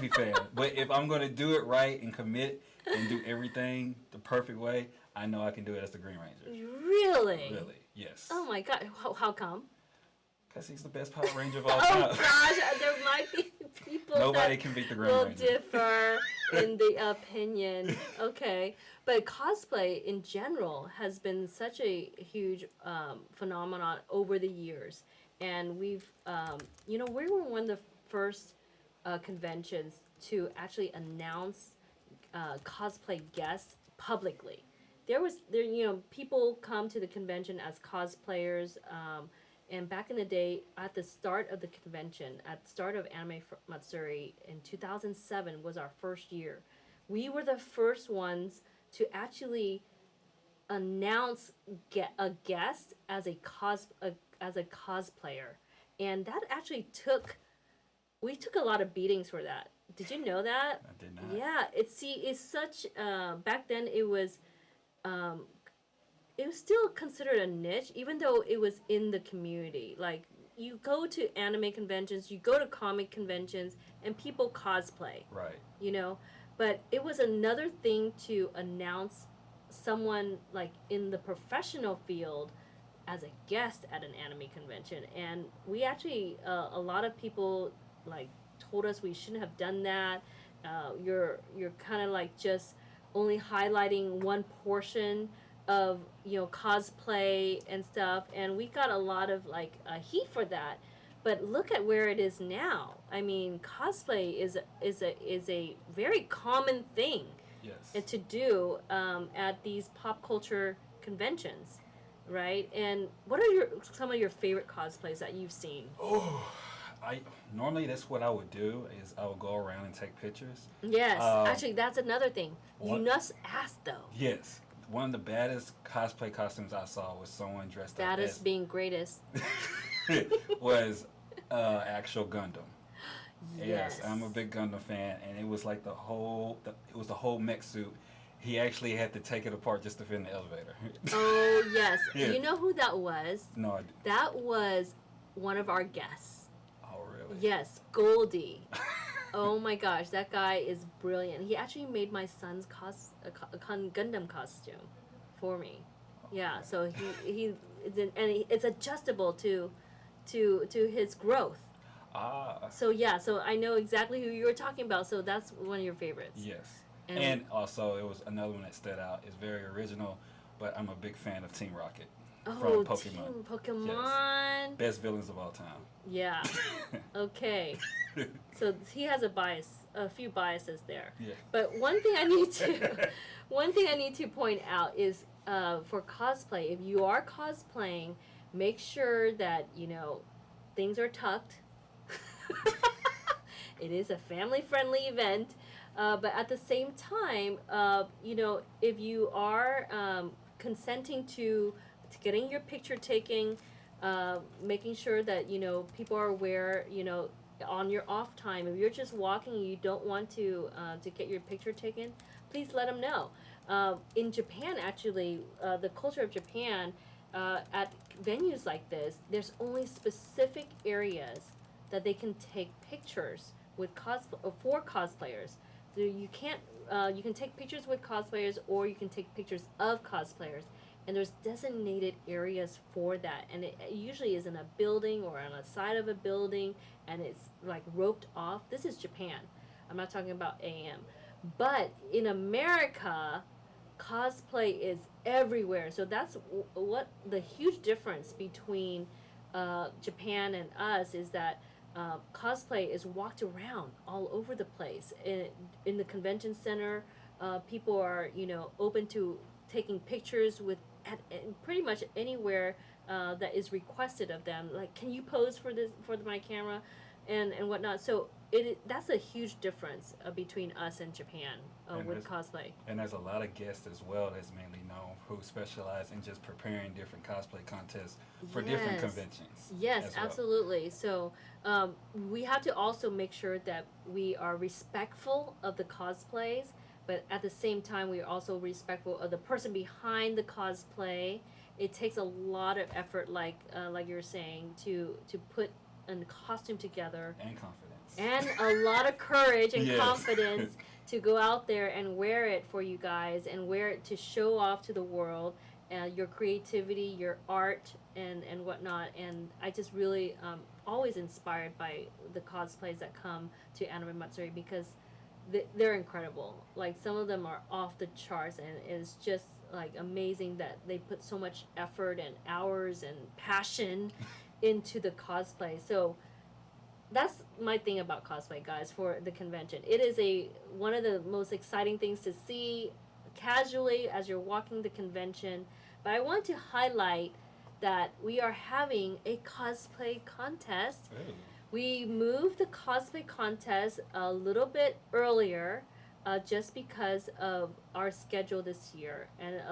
fan. But if I'm going to do it right and commit and do everything the perfect way, I know I can do it as the Green Ranger. Really? Really, yes. Oh my God! How come? Because he's the best Power Ranger of all Oh time. gosh, there might be people Nobody that can beat the Green will Ranger. differ in the opinion. Okay, but cosplay in general has been such a huge phenomenon over the years, and we've we were one of the first conventions to actually announce cosplay guests publicly. People come to the convention as cosplayers. And back in the day, at the start of the convention, at the start of AnimeMatsuri in 2007 was our first year. We were the first ones to actually announce a guest as a cosplayer, and that actually we took a lot of beatings for that. Did you know that? I did not. Yeah, it's such back then it was still considered a niche, even though it was in the community. Like, you go to anime conventions, you go to comic conventions, and people cosplay. Right. But it was another thing to announce someone, like, in the professional field as a guest at an anime convention. And we actually, a lot of people, like, told us we shouldn't have done that. You're kind of, like, just only highlighting one portion of cosplay and stuff, and we got a lot of heat for that. But look at where it is now. I mean, cosplay is a very common thing. Yes. To do at these pop culture conventions, right? And what are some of your favorite cosplays that you've seen? Oh, normally that's what I would do is I would go around and take pictures. Yes, actually that's another thing. You must ask though. Yes. One of the baddest cosplay costumes I saw was someone dressed up Baddest being greatest. was actual Gundam. Yes. I'm a big Gundam fan, and it was like the whole mech suit. He actually had to take it apart just to fit in the elevator. Oh yes. Yeah. You know who that was? No, That was one of our guests. Oh really? Yes, Goldie. Oh my gosh, that guy is brilliant. He actually made my son's Gundam costume for me. Yeah, so it's adjustable to his growth. So yeah, so I know exactly who you were talking about. So that's one of your favorites. Yes. And also it was another one that stood out. It's very original, but I'm a big fan of Team Rocket from Pokemon. Team Pokemon. Yes. Best villains of all time. Yeah. Okay. So he has a few biases there. Yeah. But one thing I need to point out is for cosplay, if you are cosplaying, make sure that things are tucked. It is a family-friendly event, but at the same time, if you are consenting to getting your picture taken, making sure that people are aware. On your off time, if you're just walking and you don't want to get your picture taken, please let them know. In Japan, actually, the culture of Japan, at venues like this, there's only specific areas that they can take pictures with for cosplayers. So you can't. You can take pictures with cosplayers, or you can take pictures of cosplayers. And there's designated areas for that, and it usually is in a building or on the side of a building, and it's like roped off. This is Japan. I'm not talking about AM. But in America, cosplay is everywhere. So that's what the huge difference between Japan and us is that cosplay is walked around all over the place. In the convention center, people are open to taking pictures with at pretty much anywhere that is requested of them. Like, can you pose for my camera, and whatnot. So that's a huge difference between us and Japan with cosplay. And there's a lot of guests as well that's mainly known who specialize in just preparing different cosplay contests for different conventions. Yes, absolutely. So we have to also make sure that we are respectful of the cosplays, but at the same time, we are also respectful of the person behind the cosplay. It takes a lot of effort, like you were saying, to put a costume together. And confidence. And a lot of courage and confidence to go out there and wear it for you guys, and wear it to show off to the world your creativity, your art, and whatnot. And I just really always inspired by the cosplays that come to AnimeMatsuri, because they're incredible. Like, some of them are off the charts, and it's just like amazing that they put so much effort and hours and passion into the cosplay. So that's my thing about cosplay, guys, for the convention. It is one of the most exciting things to see casually as you're walking the convention. But I want to highlight that we are having a cosplay contest. Ooh. We moved the cosplay contest a little bit earlier, just because of our schedule this year, and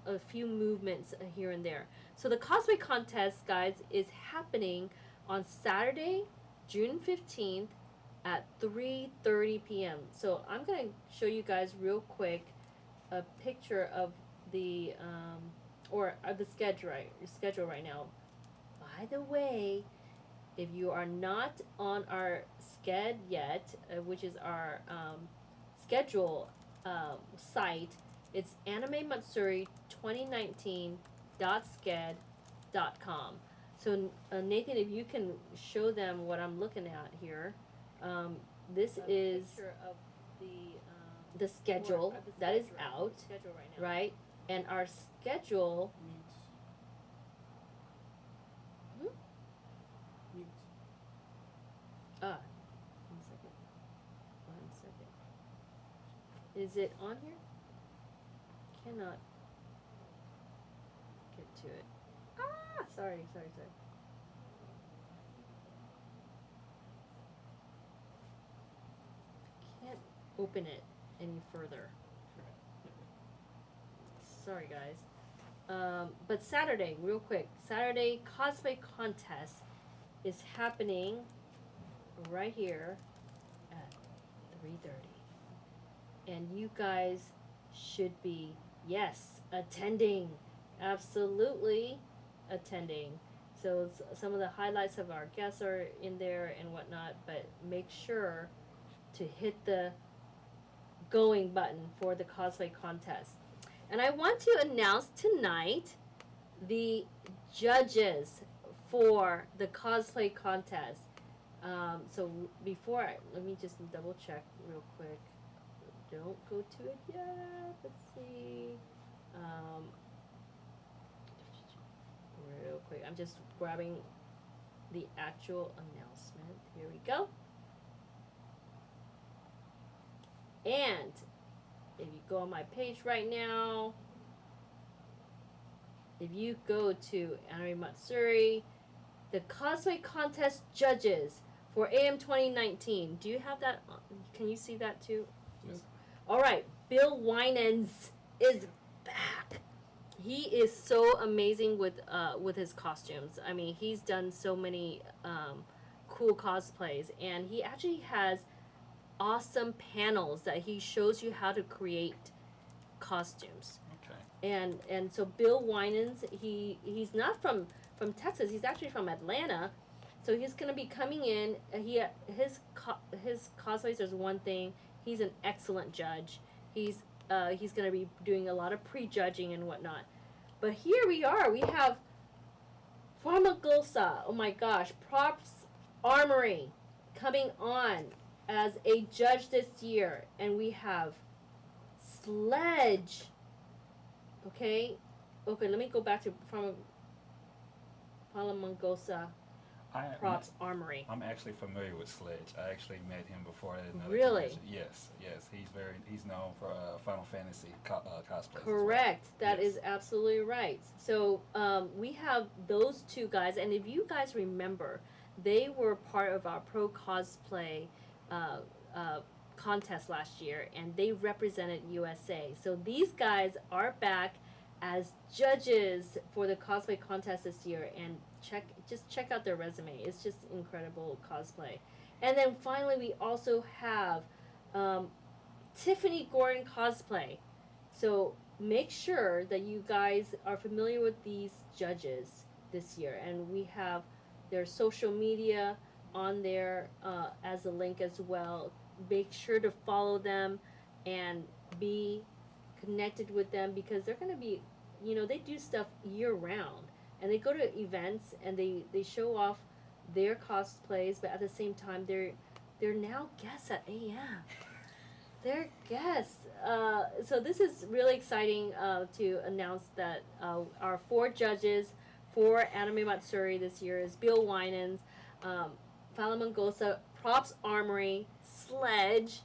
a few movements here and there. So the cosplay contest, guys, is happening on Saturday, June 15th at 3:30 p.m. So I'm going to show you guys real quick a picture of the schedule right now. By the way, if you are not on our sched yet, which is our schedule site, it's AnimeMatsuri2019.sched.com. So Nathan, if you can show them what I'm looking at here, this is of the schedule that is out, right? And our schedule. One second. Is it on here? Cannot get to it. Sorry. Can't open it any further. Sorry, guys. But Saturday, real quick. Saturday cosplay contest is happening right here at 3:30, and you guys should be attending, absolutely attending. So some of the highlights of our guests are in there and whatnot, but make sure to hit the going button for the cosplay contest. And I want to announce tonight the judges for the cosplay contest. So let me just double check real quick. Don't go to it yet. Let's see. Real quick. I'm just grabbing the actual announcement. Here we go. And if you go on my page right now, if you go to AnimeMatsuri, the cosplay contest judges for AM 2019. Do you have that? Can you see that too? Yes. All right. Bill Winans is back. he is so amazing with his costumes. I mean, he's done so many cool cosplays, and he actually has awesome panels that he shows you how to create costumes. Okay. And so Bill Winans, he's not from Texas. He's actually from Atlanta. So he's gonna be coming in. His cosplays. There's one thing. He's an excellent judge. He's gonna be doing a lot of prejudging and whatnot. But here we are. We have Farmagosa. Oh my gosh, Props Armory coming on as a judge this year, and we have Sledge. Okay, let me go back to Farmagosa Props Armory. I'm actually familiar with Sledge. I actually met him before at another Really? convention. Yes. He's known for Final Fantasy cosplay. Correct. That Yes. is absolutely right. So we have those two guys, and if you guys remember, they were part of our pro cosplay contest last year, and they represented USA. So these guys are back as judges for the cosplay contest this year, and check out their resume. It's just incredible cosplay. And then finally, we also have Tiffany Gordon cosplay. So make sure that you guys are familiar with these judges this year, and we have their social media on there as a link as well. Make sure to follow them and be connected with them, because they're going to be, they do stuff year round, and they go to events and they show off their cosplays, but at the same time they're now guests at AM. They're guests. So this is really exciting to announce that our 4 judges for AnimeMatsuri this year is Bill Winans, Falamangosa, Props Armory, Sledge,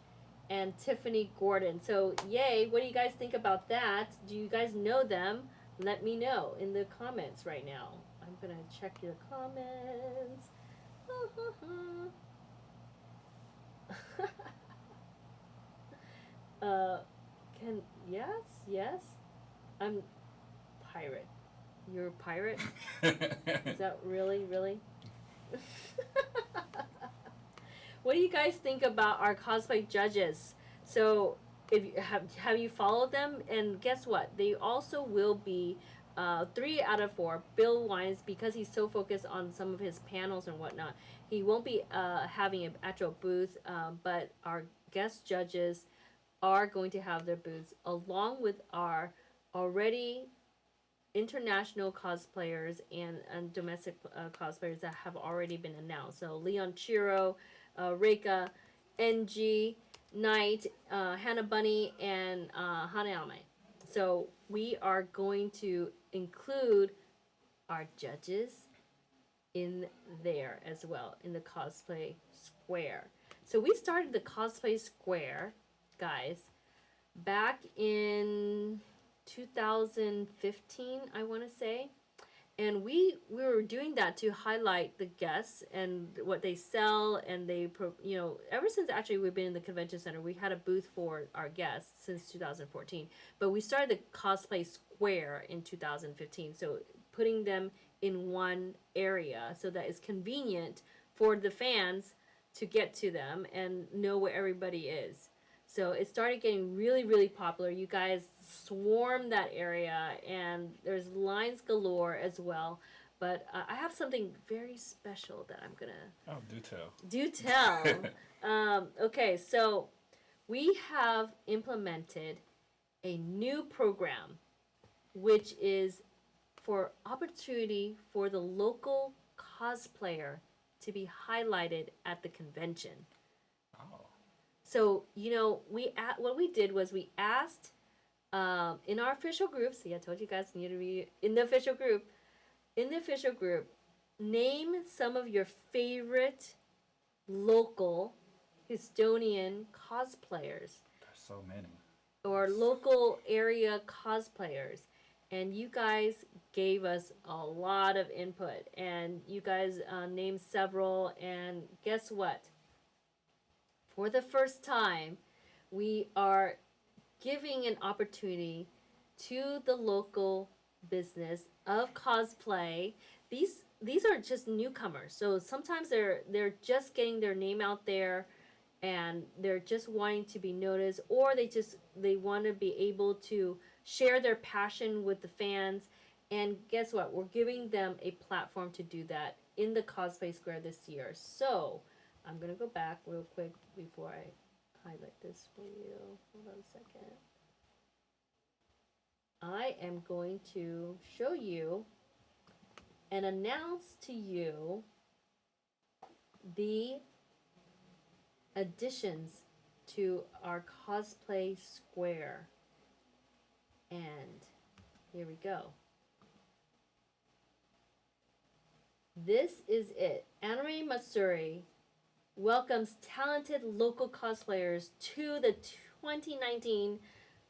and Tiffany Gordon. So yay, what do you guys think about that? Do you guys know them? Let me know in the comments right now. I'm gonna check your comments. Yes. I'm pirate. You're a pirate? Is that really? What do you guys think about our cosplay judges? So, if you have you followed them? And guess what? They also will be 3 out of 4. Bill Wines, because he's so focused on some of his panels and whatnot, he won't be having an actual booth. But our guest judges are going to have their booths, along with our already international cosplayers and domestic cosplayers that have already been announced. So Leon Chiro, Reika, NG, Knight, Hannah Bunny, and Hanayame. So we are going to include our judges in there as well, in the cosplay square. So we started the cosplay square, guys, back in 2015, I want to say. And we were doing that to highlight the guests and what they sell, and ever since actually we've been in the convention center, we had a booth for our guests since 2014. But we started the cosplay square in 2015, so putting them in one area so that it's convenient for the fans to get to them and know where everybody is. So it started getting really, really popular. You guys swarm that area, and there's lines galore as well. But I have something very special that I'm going to... Oh, do tell. Do tell. Okay, so we have implemented a new program, which is for opportunity for the local cosplayer to be highlighted at the convention. So, what we did was we asked in our official group, see, I told you guys you need to be in the official group. In the official group, name some of your favorite local Estonian cosplayers. There's so many. Or local area cosplayers. And you guys gave us a lot of input. And you guys named several. And guess what? For the first time, we are giving an opportunity to the local business of cosplay. These are just newcomers, so sometimes they're just getting their name out there, and they're just wanting to be noticed, or they want to be able to share their passion with the fans. And guess what, we're giving them a platform to do that in the Cosplay Square this year. So I'm gonna go back real quick before I highlight this for you. Hold on a second. I am going to show you and announce to you the additions to our Cosplay Square. And here we go. This is it. AnimeMatsuri welcomes talented local cosplayers to the 2019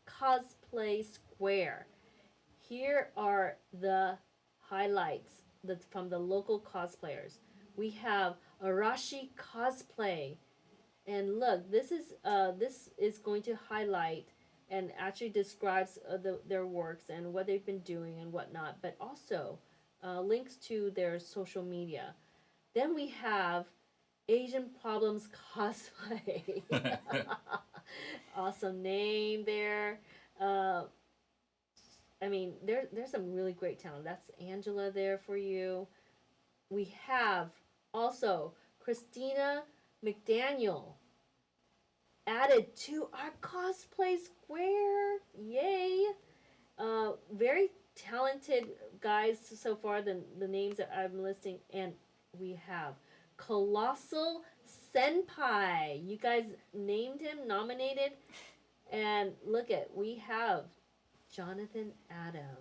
Cosplay Square. Here are the highlights from the local cosplayers. We have Arashi Cosplay, and look, this is going to highlight and actually describes their works and what they've been doing and whatnot, but also links to their social media. Then we have Asian Problems Cosplay. Awesome name there. I mean, there's some really great talent. That's Angela there for you. We have also Christina McDaniel added to our Cosplay Square. Yay! Very talented guys so far, the names that I'm listing. And we have Colossal Senpai. You guys named him, nominated. And look at, we have Jonathan Adam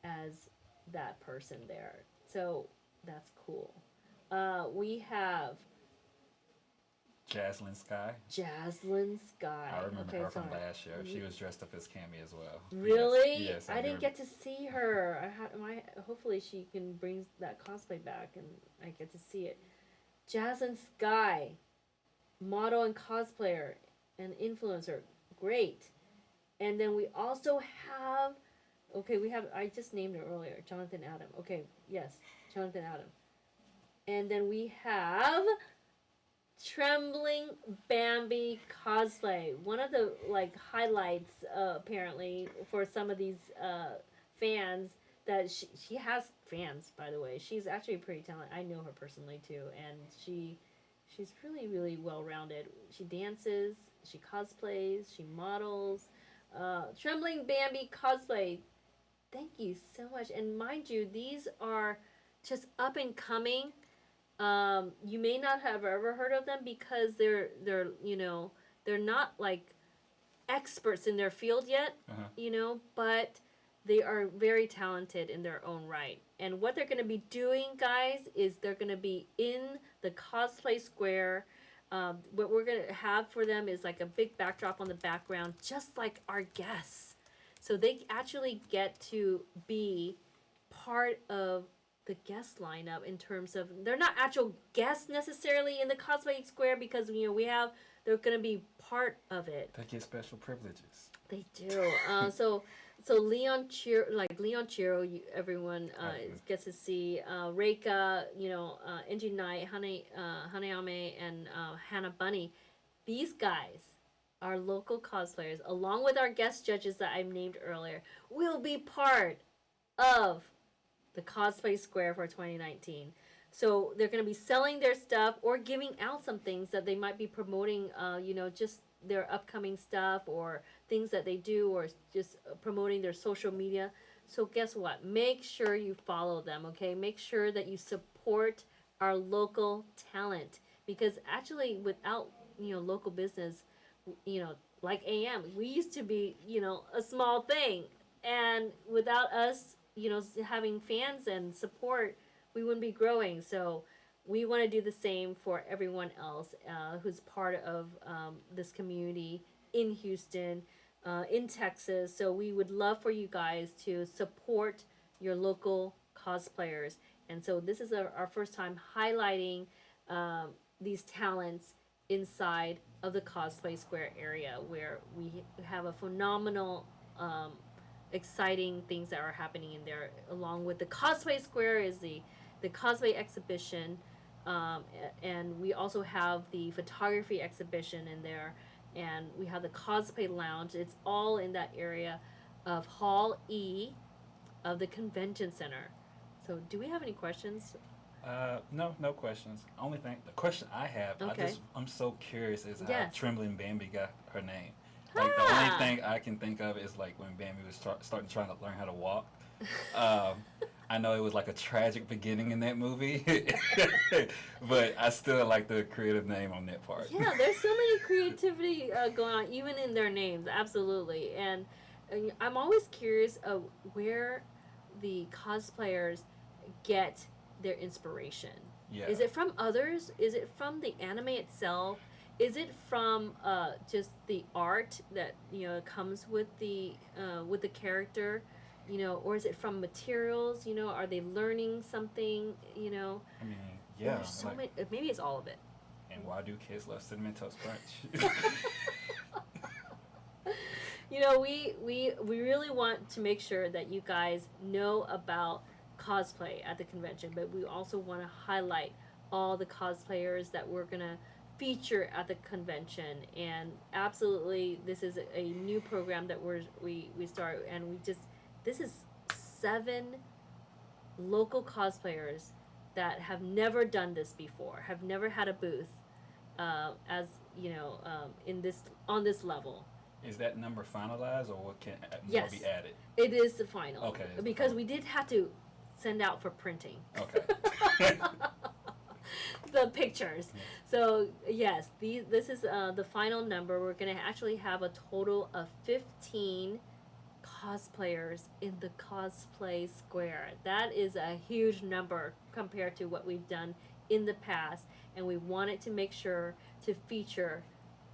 as that person there. So that's cool. We have Jaslyn Sky. Jaslyn Sky. I remember her from last year. She was dressed up as Cammy as well. Really? Yes, I didn't get to see her. Hopefully she can bring that cosplay back and I get to see it. Jaslyn Sky, model and cosplayer and influencer. Great. And then we also have, I just named her earlier, Jonathan Adam. Okay, yes, Jonathan Adam. And then we have Trembling Bambi Cosplay. One of the highlights apparently for some of these fans, that she has fans, by the way. She's actually pretty talented. I know her personally too, and she's really, really well rounded. She dances, she cosplays, she models. Trembling Bambi Cosplay. Thank you so much. And mind you, these are just up and coming. You may not have ever heard of them because they're not like experts in their field yet, but they are very talented in their own right. And what they're going to be doing, guys, is they're going to be in the Cosplay Square. What we're going to have for them is like a big backdrop on the background, just like our guests. So they actually get to be part of the guest lineup in terms of, they're not actual guests necessarily in the Cosplay Square because, they're going to be part of it. They get special privileges. They do. So Leon Chiro, everyone gets to see. Reika, Enji Knight, Hanayame, and Hannah Bunny. These guys, our local cosplayers, along with our guest judges that I named earlier, will be part of the Cosplay Square for 2019. So they're going to be selling their stuff or giving out some things that they might be promoting, just their upcoming stuff or things that they do, or just promoting their social media. So guess what? Make sure you follow them, okay? Make sure that you support our local talent, because actually without, local business, like AM, we used to be, a small thing. And without us, having fans and support, we wouldn't be growing. So we want to do the same for everyone else who's part of this community in Houston, in Texas. So we would love for you guys to support your local cosplayers. And so this is our first time highlighting these talents inside of the Cosplay Square area, where we have a phenomenal exciting things that are happening in there. Along with the Cosplay Square is the cosplay exhibition, and we also have the photography exhibition in there, and we have the cosplay lounge. It's all in that area of Hall E of the convention center. So, do we have any questions? No questions. The question I have, Okay. I'm so curious is how Yes. Trembling Bambi got her name. Like the only thing I can think of is like when Bambi was starting trying to learn how to walk. I know it was like a tragic beginning in that movie, but I still like the creative name on that part. Yeah, there's so many creativity going on, even in their names. Absolutely, and I'm always curious of where the cosplayers get their inspiration. Yeah. Is it from others? Is it from the anime itself? Is it from just the art that comes with the character? Or is it from materials? Are they learning something? I mean, yeah. There's so many. Maybe it's all of it. And why do kids love Cinnamon Toast Crunch? We really want to make sure that you guys know about cosplay at the convention, but we also want to highlight all the cosplayers that we're gonna feature at the convention. And absolutely, this is a new program that we start, and this is 7 local cosplayers that have never done this before, have never had a booth, as on this level. Is that number finalized, or what can Yes. be added? It is the final. Okay. Because we did have to send out for printing. Okay. The pictures. So yes, this is the final number. We're gonna actually have a total of 15 cosplayers in the cosplay square. That is a huge number compared to what we've done in the past, and we wanted to make sure to feature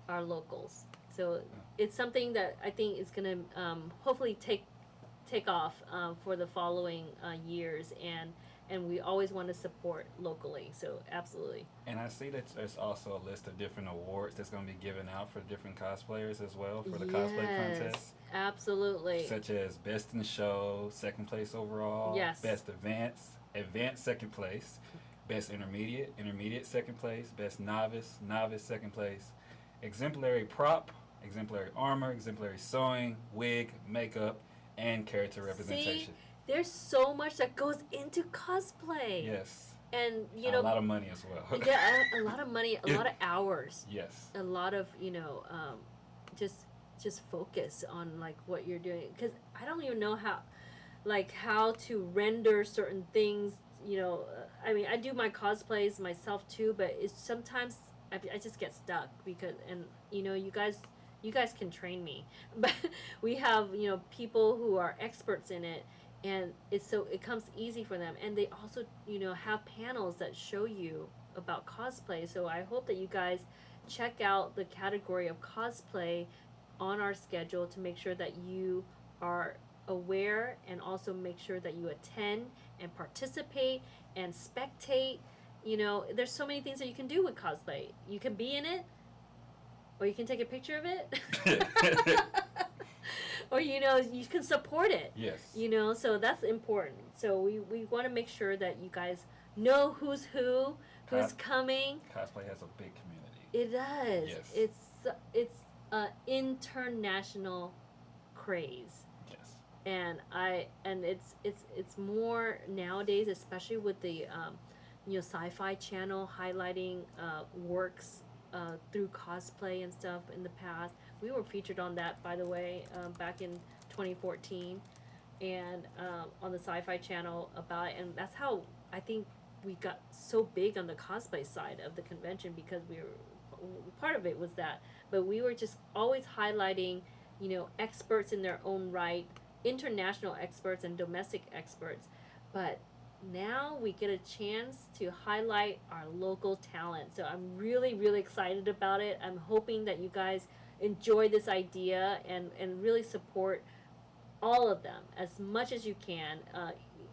our locals. So it's something that I think is gonna hopefully take off for the following years, and we always want to support locally. So absolutely. And I see that there's also a list of different awards that's going to be given out for different cosplayers as well for the cosplay contest. Absolutely. Such as Best in Show, second place overall. Yes. Best Advanced second place. Best Intermediate second place. Best Novice second place. Exemplary Prop, Exemplary Armor, Exemplary Sewing, Wig, Makeup, and Character Representation. See, there's so much that goes into cosplay. Yes. And a lot of money as well. Yeah, a lot of money, a lot of hours. Yes. A lot of just focus on like what you're doing, because I don't even know how to render certain things. I mean, I do my cosplays myself too, but it's sometimes I just get stuck because, and you guys can train me, but we have people who are experts in it, and it comes easy for them, and they also have panels that show you about cosplay. So I hope that you guys check out the category of cosplay on our schedule to make sure that you are aware, and also make sure that you attend and participate and spectate. There's so many things that you can do with cosplay. You can be in it, or you can take a picture of it. Or you can support it. Yes. So that's important. So we want to make sure that you guys know who's coming. Cosplay has a big community. It does. Yes. It's an international craze. Yes. And it's more nowadays, especially with the Sci-Fi Channel highlighting works through cosplay and stuff in the past. We were featured on that, by the way, back in 2014, and on the Sci-Fi Channel about it. And that's how I think we got so big on the cosplay side of the convention, because part of it was that. But we were just always highlighting, experts in their own right, international experts and domestic experts. But now we get a chance to highlight our local talent. So I'm really, really excited about it. I'm hoping that you guys enjoy this idea and really support all of them as much as you can.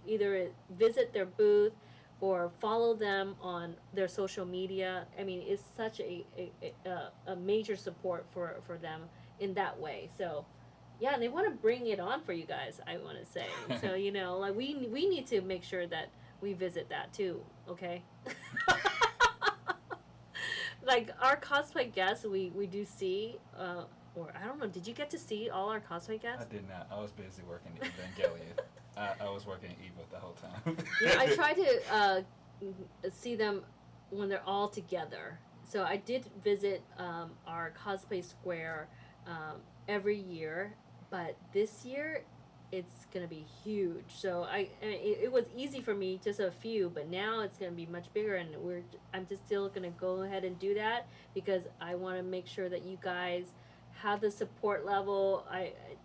Either visit their booth or follow them on their social media. I mean, it's such a major support for them in that way. So yeah, they want to bring it on for you guys. I want to say, so like we need to make sure that we visit that too. Okay. Like our cosplay guests, we do see. Or I don't know. Did you get to see all our cosplay guests? I did not. I was busy working Evangelion. I was working Eva the whole time. Yeah, I try to see them when they're all together. So I did visit our cosplay square every year, but this year it's gonna be huge. So it was easy for me, just a few, but now it's gonna be much bigger, and I'm just still gonna go ahead and do that because I want to make sure that you guys have the support level.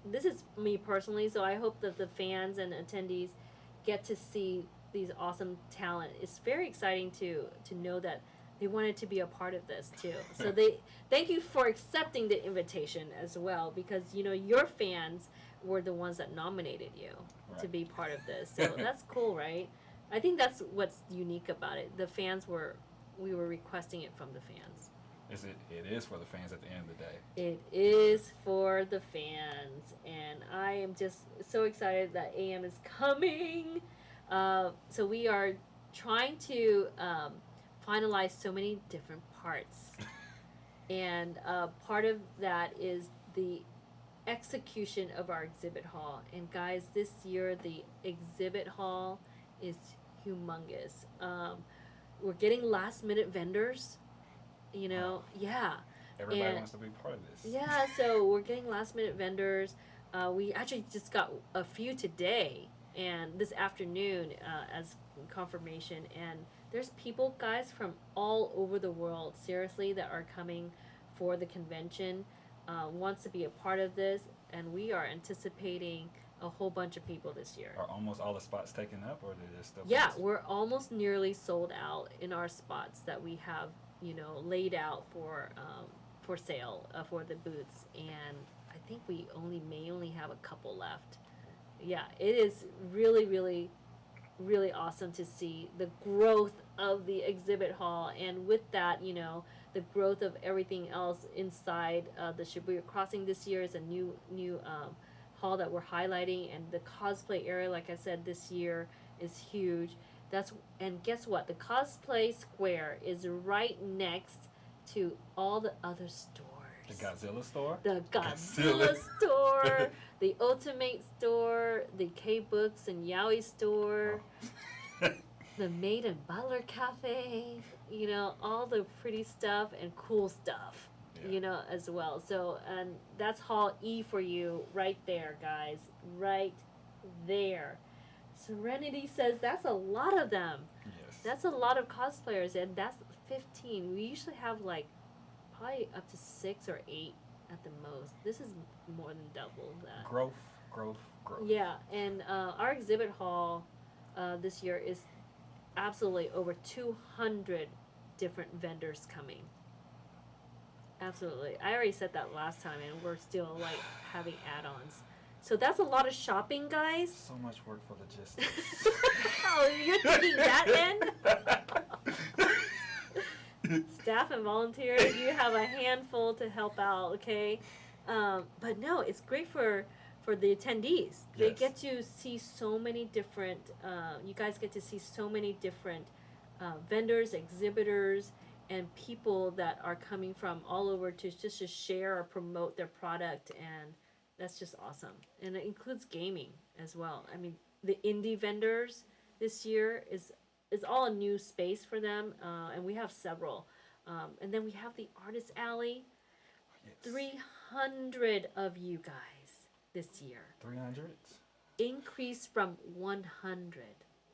This is me personally, so I hope that the fans and attendees get to see these awesome talent. It's very exciting to know that they wanted to be a part of this too. So they thank you for accepting the invitation as well, because your fans were the ones that nominated you to be part of this. So that's cool, right? I think that's what's unique about it. We were requesting it from the fans. It is for the fans at the end of the day. It is for the fans, and I am just so excited that AM is coming. So we are trying to finalize so many different parts, and part of that is the execution of our exhibit hall. And guys, this year the exhibit hall is humongous. We're getting last minute vendors. Yeah. Everybody wants to be part of this. Yeah, so we're getting last minute vendors. We actually just got a few today and this afternoon as confirmation. And there's people, guys, from all over the world, seriously, that are coming for the convention, wants to be a part of this. And we are anticipating a whole bunch of people this year. Are almost all the spots taken up, or they're still? Yeah, we're almost nearly sold out in our spots that we have laid out for sale for the booths, and I think we may only have a couple left. Yeah, it is really, really, really awesome to see the growth of the exhibit hall, and with that, the growth of everything else inside the Shibuya Crossing this year is a new hall that we're highlighting, and the cosplay area, like I said, this year is huge. And guess what? The cosplay square is right next to all the other stores. The Godzilla store? The Godzilla store, the Ultimate store, the K-Books and Yaoi store, the Maid and Butler Cafe, all the pretty stuff and cool stuff, as well. So, and that's Hall E for you right there, guys. Right there. Serenity says that's a lot of them. Yes. That's a lot of cosplayers, and that's 15. We usually have probably up to 6 or 8 at the most. This is more than double that. Growth. Yeah, and our exhibit hall this year is absolutely over 200 different vendors coming. Absolutely. I already said that last time, and we're still having add-ons. So that's a lot of shopping, guys. So much work for logistics. Oh, you're thinking that then? Staff and volunteers, you have a handful to help out, okay? But no, it's great for the attendees. They Yes. get to see so many different, you guys get to see so many different vendors, exhibitors, and people that are coming from all over to just to share or promote their product, and that's just awesome. And it includes gaming as well. I mean, the indie vendors this year is all a new space for them, and we have several. And then we have the Artist Alley. Yes. 300 of you guys this year. 300? Increase from 100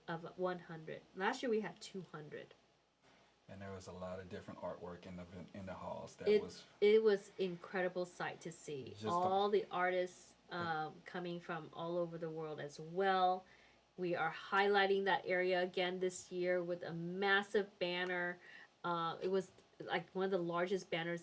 of 100. Last year we had 200. And there was a lot of different artwork in the halls. It was incredible sight to see. Just All the artists coming from all over the world as well. We are highlighting that area again this year with a massive banner. It was like one of the largest banners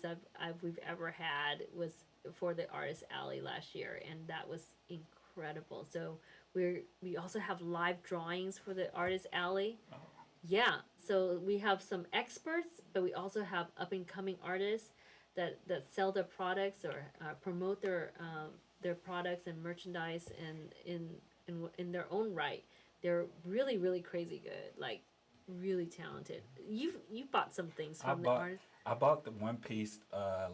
we've ever had was for the Artist Alley last year, and that was incredible. So we also have live drawings for the Artist Alley. Oh. Yeah, so we have some experts, but we also have up and coming artists that sell their products or promote their products and merchandise, and in their own right, they're really really crazy good, like really talented. You bought some things I from the bought artist. I bought the One Piece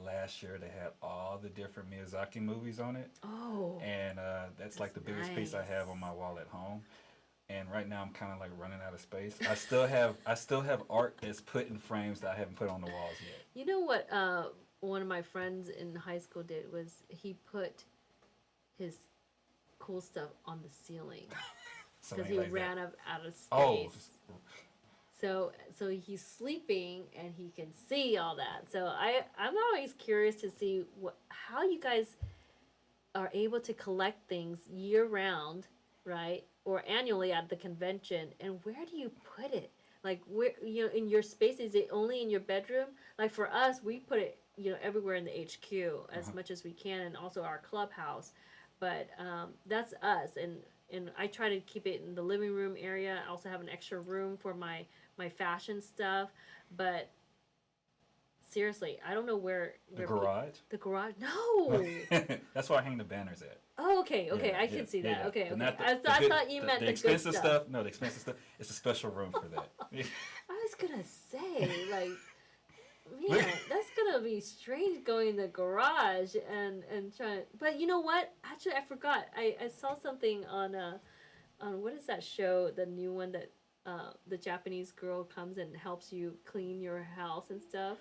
last year. They had all the different Miyazaki movies on it, Oh, and that's like the that's biggest piece I nice. have on my wall at home. And right now I'm kind of like running out of space. I still have art that's put in frames that I haven't put on the walls yet. You know what? One of my friends in high school did was he put his cool stuff on the ceiling because Something he like ran that. out of space. Oh, So he's sleeping and he can see all that. So I'm always curious to see how you guys are able to collect things year round, right? Or annually at the convention, and where do you put it? Like where in your space, is it only in your bedroom? Like for us, we put it everywhere in the HQ as much as we can, and also our clubhouse. But that's us, and I try to keep it in the living room area. I also have an extra room for my fashion stuff, but seriously, I don't know the garage. the garage. No. That's where I hang the banners at. Oh, okay, Yeah, I can see that. yeah. Okay, But okay. not the- I the I good- thought you meant the the good expensive stuff. No, the expensive stuff. It's a special room for that. I was gonna say, like, man, that's gonna be strange going in the garage and trying. But you know what? Actually, I forgot. I saw something on what is that show? The new one that the Japanese girl comes and helps you clean your house and stuff.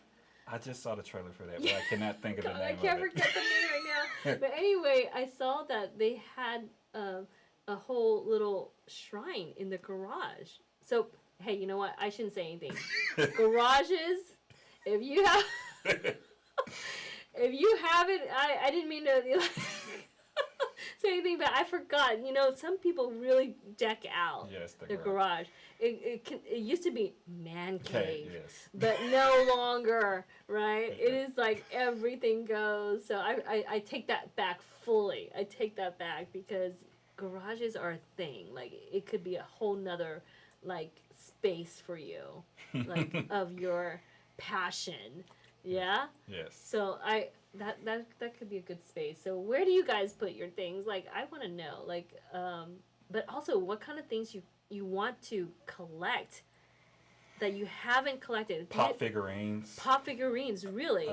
I just saw the trailer for that, but I cannot think of the God, name I can't of it. forget the name right now. But anyway, I saw that they had a whole little shrine in the garage. So hey, you know what? I shouldn't say anything. Garages, if you have, if you haven't, I didn't mean to say anything, but I forgot. Some people really deck out Yes, the their garage. garage. It used to be man cave, Yes. but no longer, right? It is like everything goes. So I take that back fully. I take that back because garages are a thing. Like it could be a whole nother like space for you, like of your passion. Yeah. Yes. So that could be a good space. So where do you guys put your things? Like I want to know. Like but also what kind of things you want to collect that you haven't collected. Pop figurines. Pop figurines, really?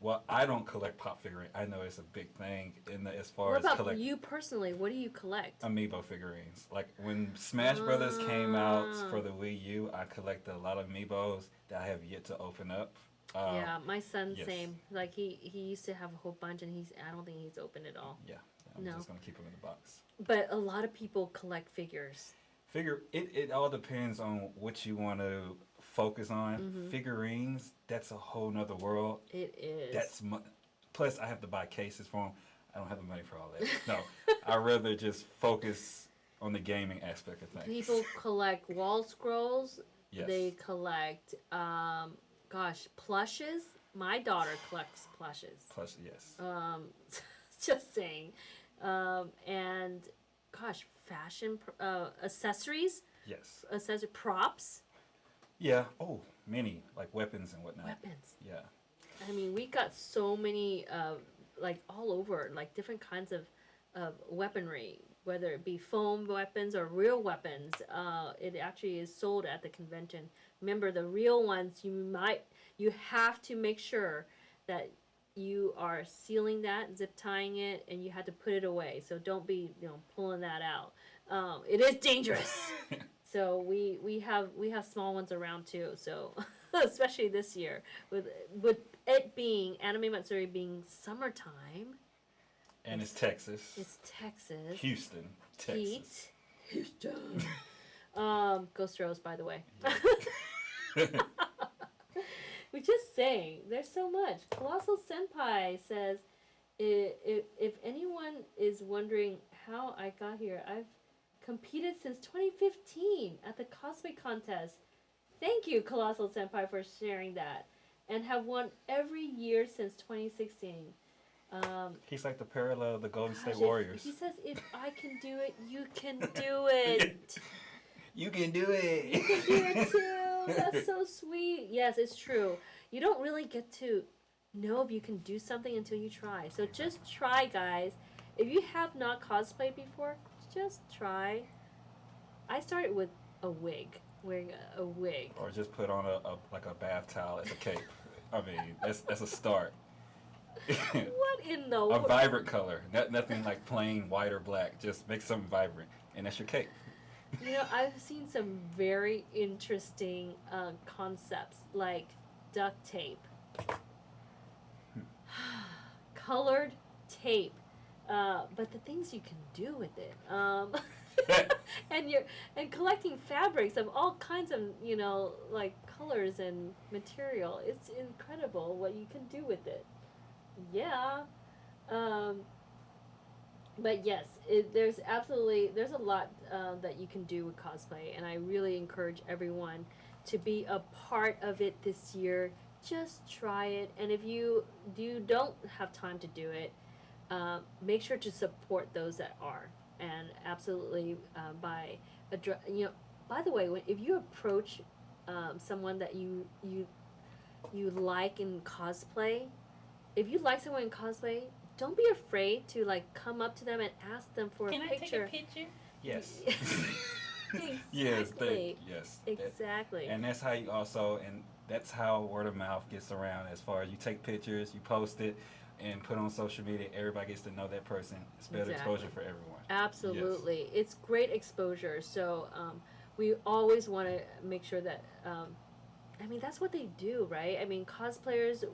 Well, I don't collect pop figurines. I know it's a big thing as far What as about collect you personally? What do you collect? amiibo figurines. Like when Smash Brothers came out for the Wii U, I collected a lot of amiibos that I have yet to open up. Yeah, my son yes. same. Like he used to have a whole bunch, and I don't think he's opened it all. Yeah, I'm No. just gonna keep them in the box. But a lot of people collect figures. It all depends on what you want to focus on. Figurines, that's a whole nother world. It is. Plus I have to buy cases for them. I don't have the money for all that. No, I'd rather just focus on the gaming aspect of things. People collect wall scrolls. Yes. They collect, plushes. My daughter collects plushes. Plus, yes. Just saying. And, fashion accessories. Yes. Accessory props. Yeah. Oh, many like weapons and whatnot. Weapons. Yeah. I mean, we got so many, like all over, like different kinds of weaponry, whether it be foam weapons or real weapons. It actually is sold at the convention. Remember, the real ones, you have to make sure that you are sealing that, zip tying it, and you have to put it away. So don't be, pulling that out. It is dangerous. So we have small ones around too. So especially this year with it being AnimeMatsuri being summertime. And it's Texas. It's Texas. Houston, Texas. Houston. Go Stros, by the way. We're just saying, there's so much. Colossal Senpai says, if anyone is wondering how I got here, I've competed since 2015 at the Cosplay contest. Thank you, Colossal Senpai, for sharing that. And have won every year since 2016. He's like the parallel of the Golden State Gosh, Warriors. He says, if I can do it, you can do it. You can do it. You can do it too. That's so sweet. Yes, it's true. You don't really get to know if you can do something until you try. So just try, guys. if you have not cosplayed before, just try. I started with a wig, wearing a wig. Or just put on a bath towel as a cape. I mean, that's a start. What in the A vibrant color, nothing like plain white or black. Just make something vibrant, and that's your cape. You know, I've seen some very interesting concepts like duct tape, colored tape, but the things you can do with it, and collecting fabrics of all kinds of like colors and material. It's incredible what you can do with it. Yeah. But yes, there's a lot that you can do with cosplay, and I really encourage everyone to be a part of it this year. Just try it, and if you don't have time to do it, make sure to support those that are, and absolutely by By the way, if you approach someone that you like in cosplay, if you like someone in cosplay, don't be afraid to like come up to them and ask them for Can a I picture. take a picture? Yes. Exactly. Yes. Exactly. And that's how you also, and that's how word of mouth gets around. As far as you take pictures, you post it, and put on social media. Everybody gets to know that person. It's better exposure for everyone. Absolutely, yes. It's great exposure. So we always want to make sure that. I mean, that's what they do, right? I mean, cosplayers,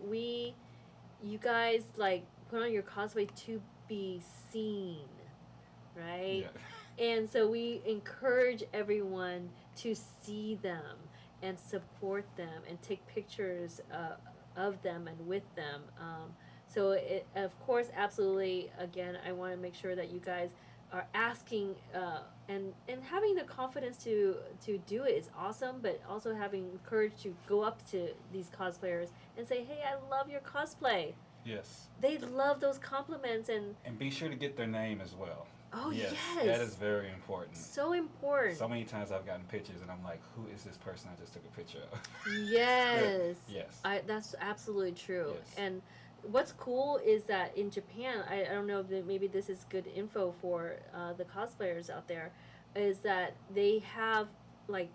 you guys like put on your cosplay to be seen, right? Yeah. And so we encourage everyone to see them and support them and take pictures of them and with them. So it, of course, absolutely, again, I want to make sure that you guys are asking and having the confidence to do it is awesome, but also having courage to go up to these cosplayers and say, hey, I love your cosplay. Yes. They love those compliments. And be sure to get their name as well. Oh, yes. That is very important. So important. So many times I've gotten pictures and I'm like, who is this person I just took a picture of? Yes. Yes. That's absolutely true. Yes. And what's cool is that in Japan, I don't know if maybe this is good info for the cosplayers out there, is that they have like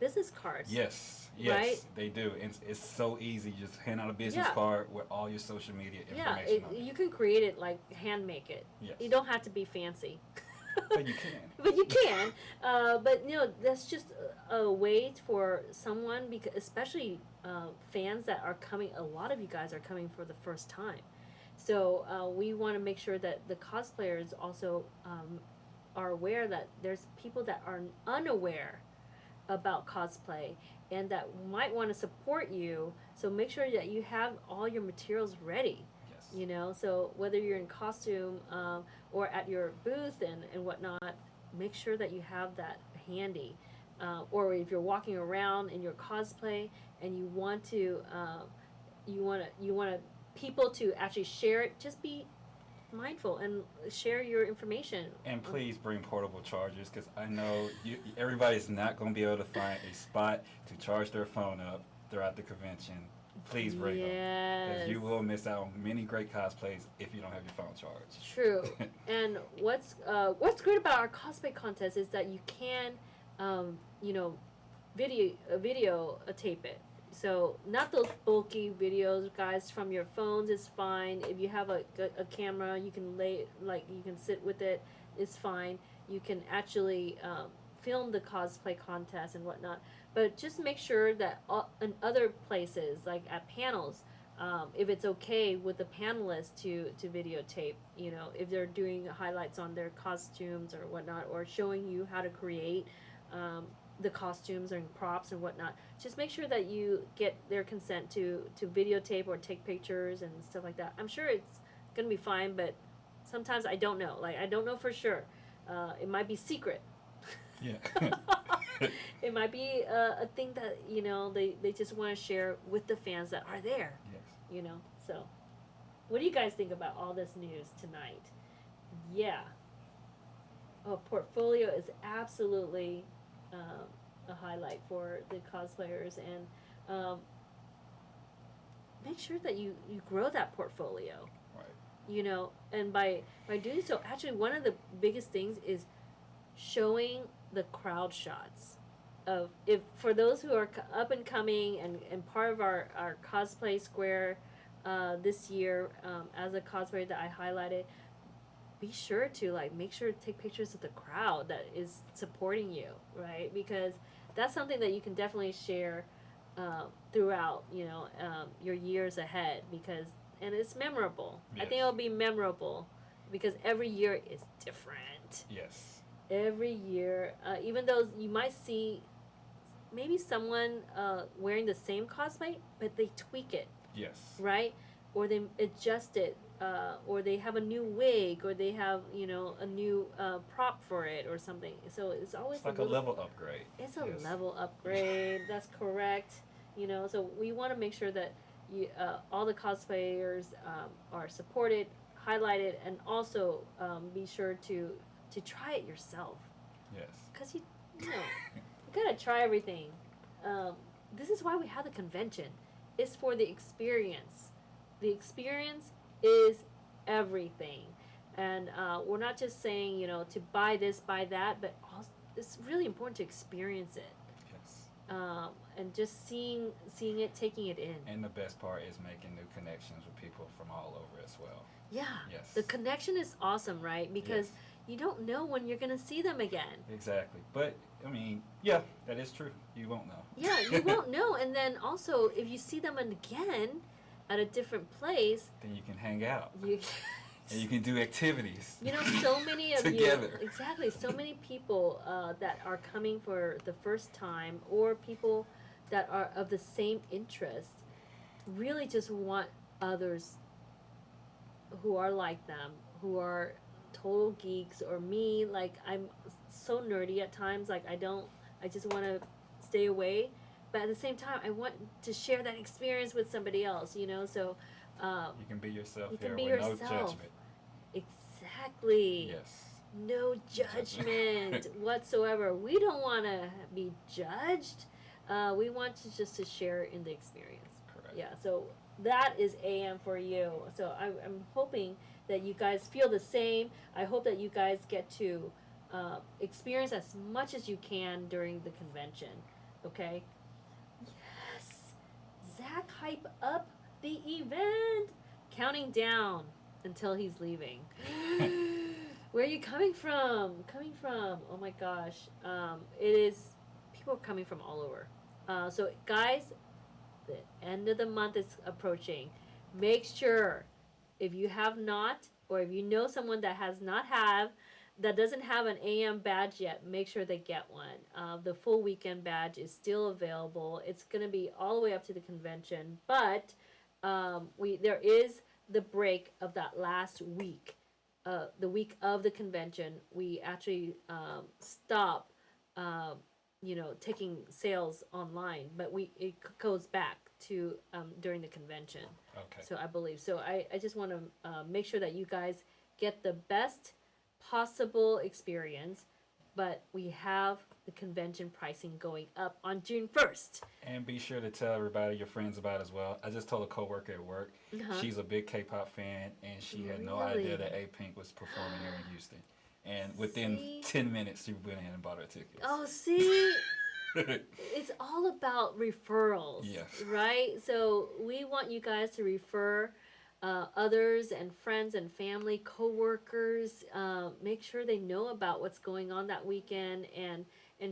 business cards. Yes, right? They do. It's so easy. You just hand out a business card with all your social media information on it. You can create it, like hand make it. Yes. You don't have to be fancy. But you can. But you can. But that's just a way for someone, because especially fans that are coming. A lot of you guys are coming for the first time, so we want to make sure that the cosplayers also are aware that there's people that are unaware about cosplay and that might want to support you. So make sure that you have all your materials ready. Yes. So whether you're in costume or at your booth and whatnot, make sure that you have that handy. Or if you're walking around in your cosplay and you want people to actually share it, just be mindful and share your information. And please bring portable chargers, because I know everybody's not going to be able to find a spot to charge their phone up throughout the convention. Please bring them, because you will miss out on many great cosplays if you don't have your phone charged. True. And what's great about our cosplay contest is that you can video tape it. So not those bulky videos, guys, from your phones is fine. If you have a camera, you can you can sit with it, it's fine. You can actually film the cosplay contest and whatnot. But just make sure that in other places, like at panels, if it's okay with the panelists to videotape, if they're doing highlights on their costumes or whatnot, or showing you how to create the costumes and props and whatnot, just make sure that you get their consent to videotape or take pictures and stuff like that. I'm sure it's gonna be fine, but sometimes I don't know. Like, I don't know for sure. It might be secret. Yeah. It might be a thing that they just want to share with the fans that are there. Yes. So what do you guys think about all this news tonight? Yeah. Portfolio is absolutely a highlight for the cosplayers, and make sure that you grow that portfolio. Right. you know, and by doing so, actually one of the biggest things is showing the crowd shots of, if for those who are up and coming and part of our cosplay square this year, as a cosplayer that I highlighted, be sure to like make sure to take pictures of the crowd that is supporting you, right? Because that's something that you can definitely share throughout, you know, your years ahead, because and it's memorable. Yes. I think it'll be memorable because every year is different. Yes. Every year, even though you might see maybe someone wearing the same cosplay, but they tweak it, Yes. right? Or they adjust it, or they have a new wig, or they have, you know, a new prop for it or something. So it's always It's like a level upgrade. It's a Yes. level upgrade. That's correct. You know, so we want to make sure that you, all the cosplayers are supported, highlighted, and also be sure to try it yourself. Yes. Because you know, you gotta try everything. This is why we have the convention. It's for the experience. The experience is everything, and we're not just saying, you know, to buy this, buy that, but also it's really important to experience it. Yes. And just seeing it, taking it in. And the best part is making new connections with people from all over as well. Yeah. Yes. The connection is awesome, right? Because you don't know when you're gonna see them again. Exactly. But I mean, yeah, that is true. You won't know. Yeah, you won't know. And then also, if you see them again at a different place, Then you can hang out. you And you can do activities. you know, so many of Together. you, exactly, so many people that are coming for the first time, or people that are of the same interest, really just want others who are like them, who are total geeks, or me, like I'm so nerdy at times, like I just want to stay away, but at the same time I want to share that experience with somebody else, you know, so You can be yourself you here can be with no yourself. judgment. Exactly. Yes. No judgment whatsoever. We don't want to be judged. We want to just to share in the experience. Correct. Yeah, so that is AM for you. So I'm hoping that you guys feel the same. I hope that you guys get to experience as much as you can during the convention. Okay? Yes! Zach, hype up the event! Counting down until he's leaving. Where are you coming from? Oh my gosh. It is, people are coming from all over. So guys, the end of the month is approaching. Make sure, if you have not, or if you know someone that doesn't have an AM badge yet, make sure they get one. The full weekend badge is still available. It's gonna be all the way up to the convention, but there is the break of that last week. The week of the convention, we actually stop, taking sales online, but it goes back to during the convention. Okay. So I believe. So I just want to make sure that you guys get the best possible experience, but we have the convention pricing going up on June 1st. And be sure to tell everybody, your friends, about it as well. I just told a coworker at work. Uh-huh. She's a big K-pop fan, and she had no Really? idea that A-Pink was performing here in Houston. And within See? 10 minutes, she went in and bought her tickets. Oh, see? It's all about referrals, Yes. right? So we want you guys to refer others and friends and family, co-workers. Make sure they know about what's going on that weekend, and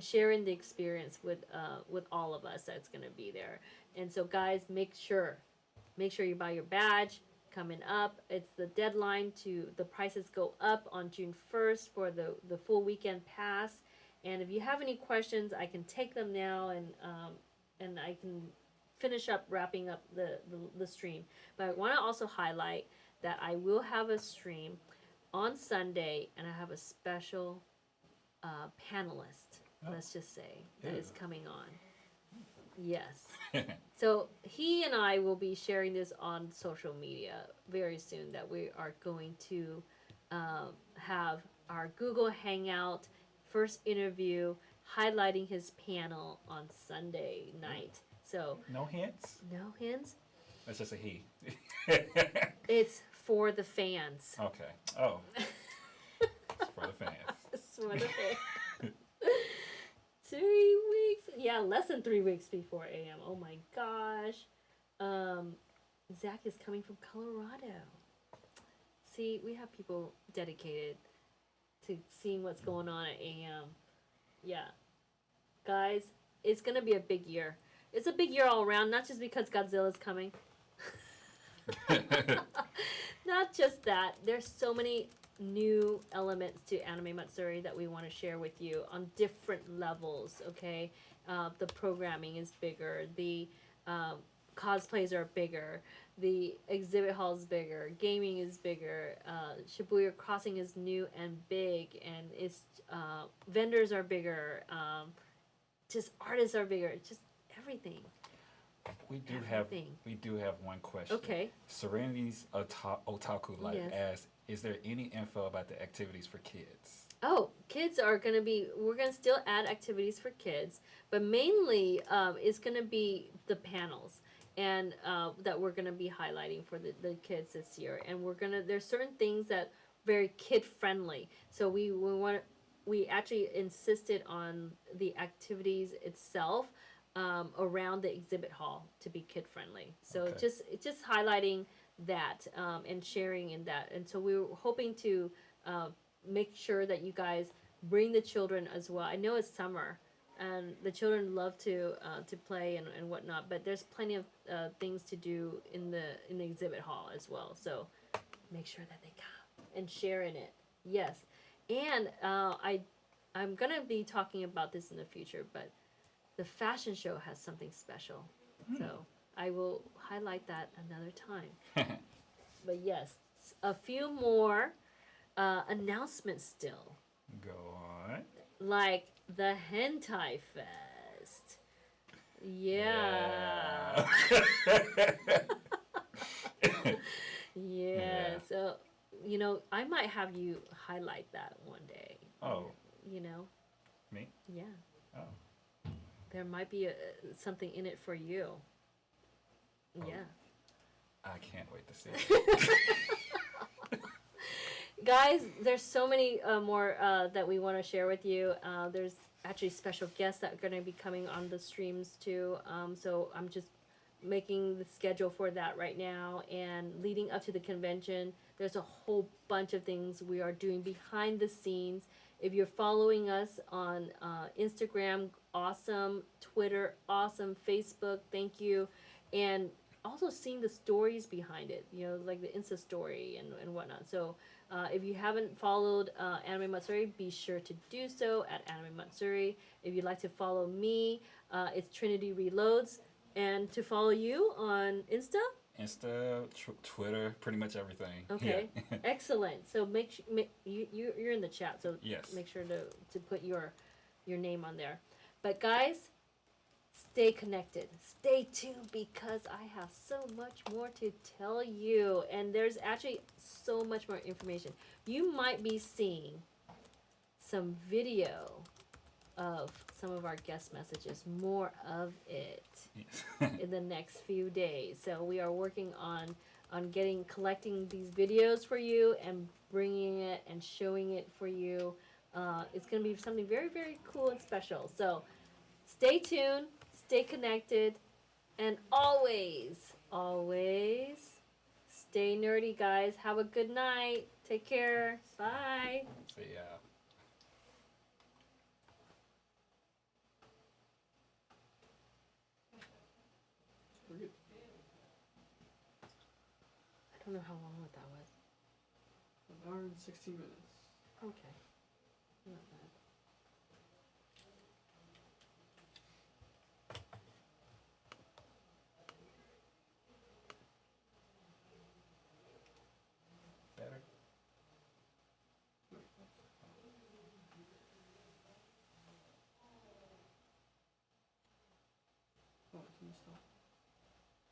sharing the experience with all of us that's going to be there. And so guys, make sure you buy your badge. Coming up, it's the deadline the prices go up on June 1st for the full weekend pass. And if you have any questions, I can take them now, and I can finish up wrapping up the stream. But I want to also highlight that I will have a stream on Sunday, and I have a special panelist, let's just say, that is coming on. Yes. So he and I will be sharing this on social media very soon, that we are going to have our Google Hangout first interview highlighting his panel on Sunday night. So No hints? no hints. That's just a he. It's for the fans. Okay. Oh. It's for the fans. It's for the fans. 3 weeks. Yeah, less than 3 weeks before AM. Oh my gosh. Zach is coming from Colorado. See, we have people dedicated to seeing what's going on at AM. Yeah. Guys, it's going to be a big year. It's a big year all around, not just because Godzilla's coming. Not just that. There's so many new elements to AnimeMatsuri that we want to share with you on different levels, okay? The programming is bigger. The cosplays are bigger. The exhibit hall is bigger. Gaming is bigger. Shibuya Crossing is new and big, and it's vendors are bigger. Just artists are bigger. Just everything. We do have one question. Okay. Serenity's Otaku Life Yes. asks, is there any info about the activities for kids? Oh, kids are going to be, we're going to still add activities for kids, but mainly it's going to be the panels and that we're going to be highlighting for the kids this year. And we're going to, there's certain things that very kid friendly. So we actually insisted on the activities itself around the exhibit hall to be kid friendly. So Okay. just highlighting that and sharing in that. And so we were hoping to make sure that you guys bring the children as well. I know it's summer and the children love to play and whatnot, but there's plenty of things to do in the exhibit hall as well. So make sure that they come and share in it. Yes. And I'm gonna be talking about this in the future, but the fashion show has something special. So I will highlight that another time. But yes, a few more announcements still. Go on. Like the Hentai Fest. Yeah. Yeah. So, you know, I might have you highlight that one day. Oh. You know? Me? Yeah. Oh. There might be something in it for you. Oh. Yeah. I can't wait to see it. Guys, there's so many more that we want to share with you. There's actually special guests that are going to be coming on the streams too. So I'm just making the schedule for that right now. And leading up to the convention, there's a whole bunch of things we are doing behind the scenes. If you're following us on Instagram, awesome. Twitter, awesome. Facebook, thank you. And also seeing the stories behind it, you know, like the Insta story and whatnot. So if you haven't followed AnimeMatsuri, be sure to do so at AnimeMatsuri. If you'd like to follow me, it's Trinity Reloads. And to follow you on Insta? Insta, Twitter, pretty much everything. Okay, Yeah. excellent. So you're in the chat, so Yes. make sure to put your name on there. But guys, stay connected. Stay tuned because I have so much more to tell you. And there's actually so much more information. You might be seeing some video of some of our guest messages, more of it Yes. in the next few days. So we are working on collecting these videos for you and bringing it and showing it for you. It's going to be something very, very cool and special. So stay tuned, stay connected, and always, always stay nerdy, guys. Have a good night. Take care. Bye. See ya. We're good. I don't know how long that was. 1 hour and 16 minutes. Okay. Not bad. Better? Oh, can you stop?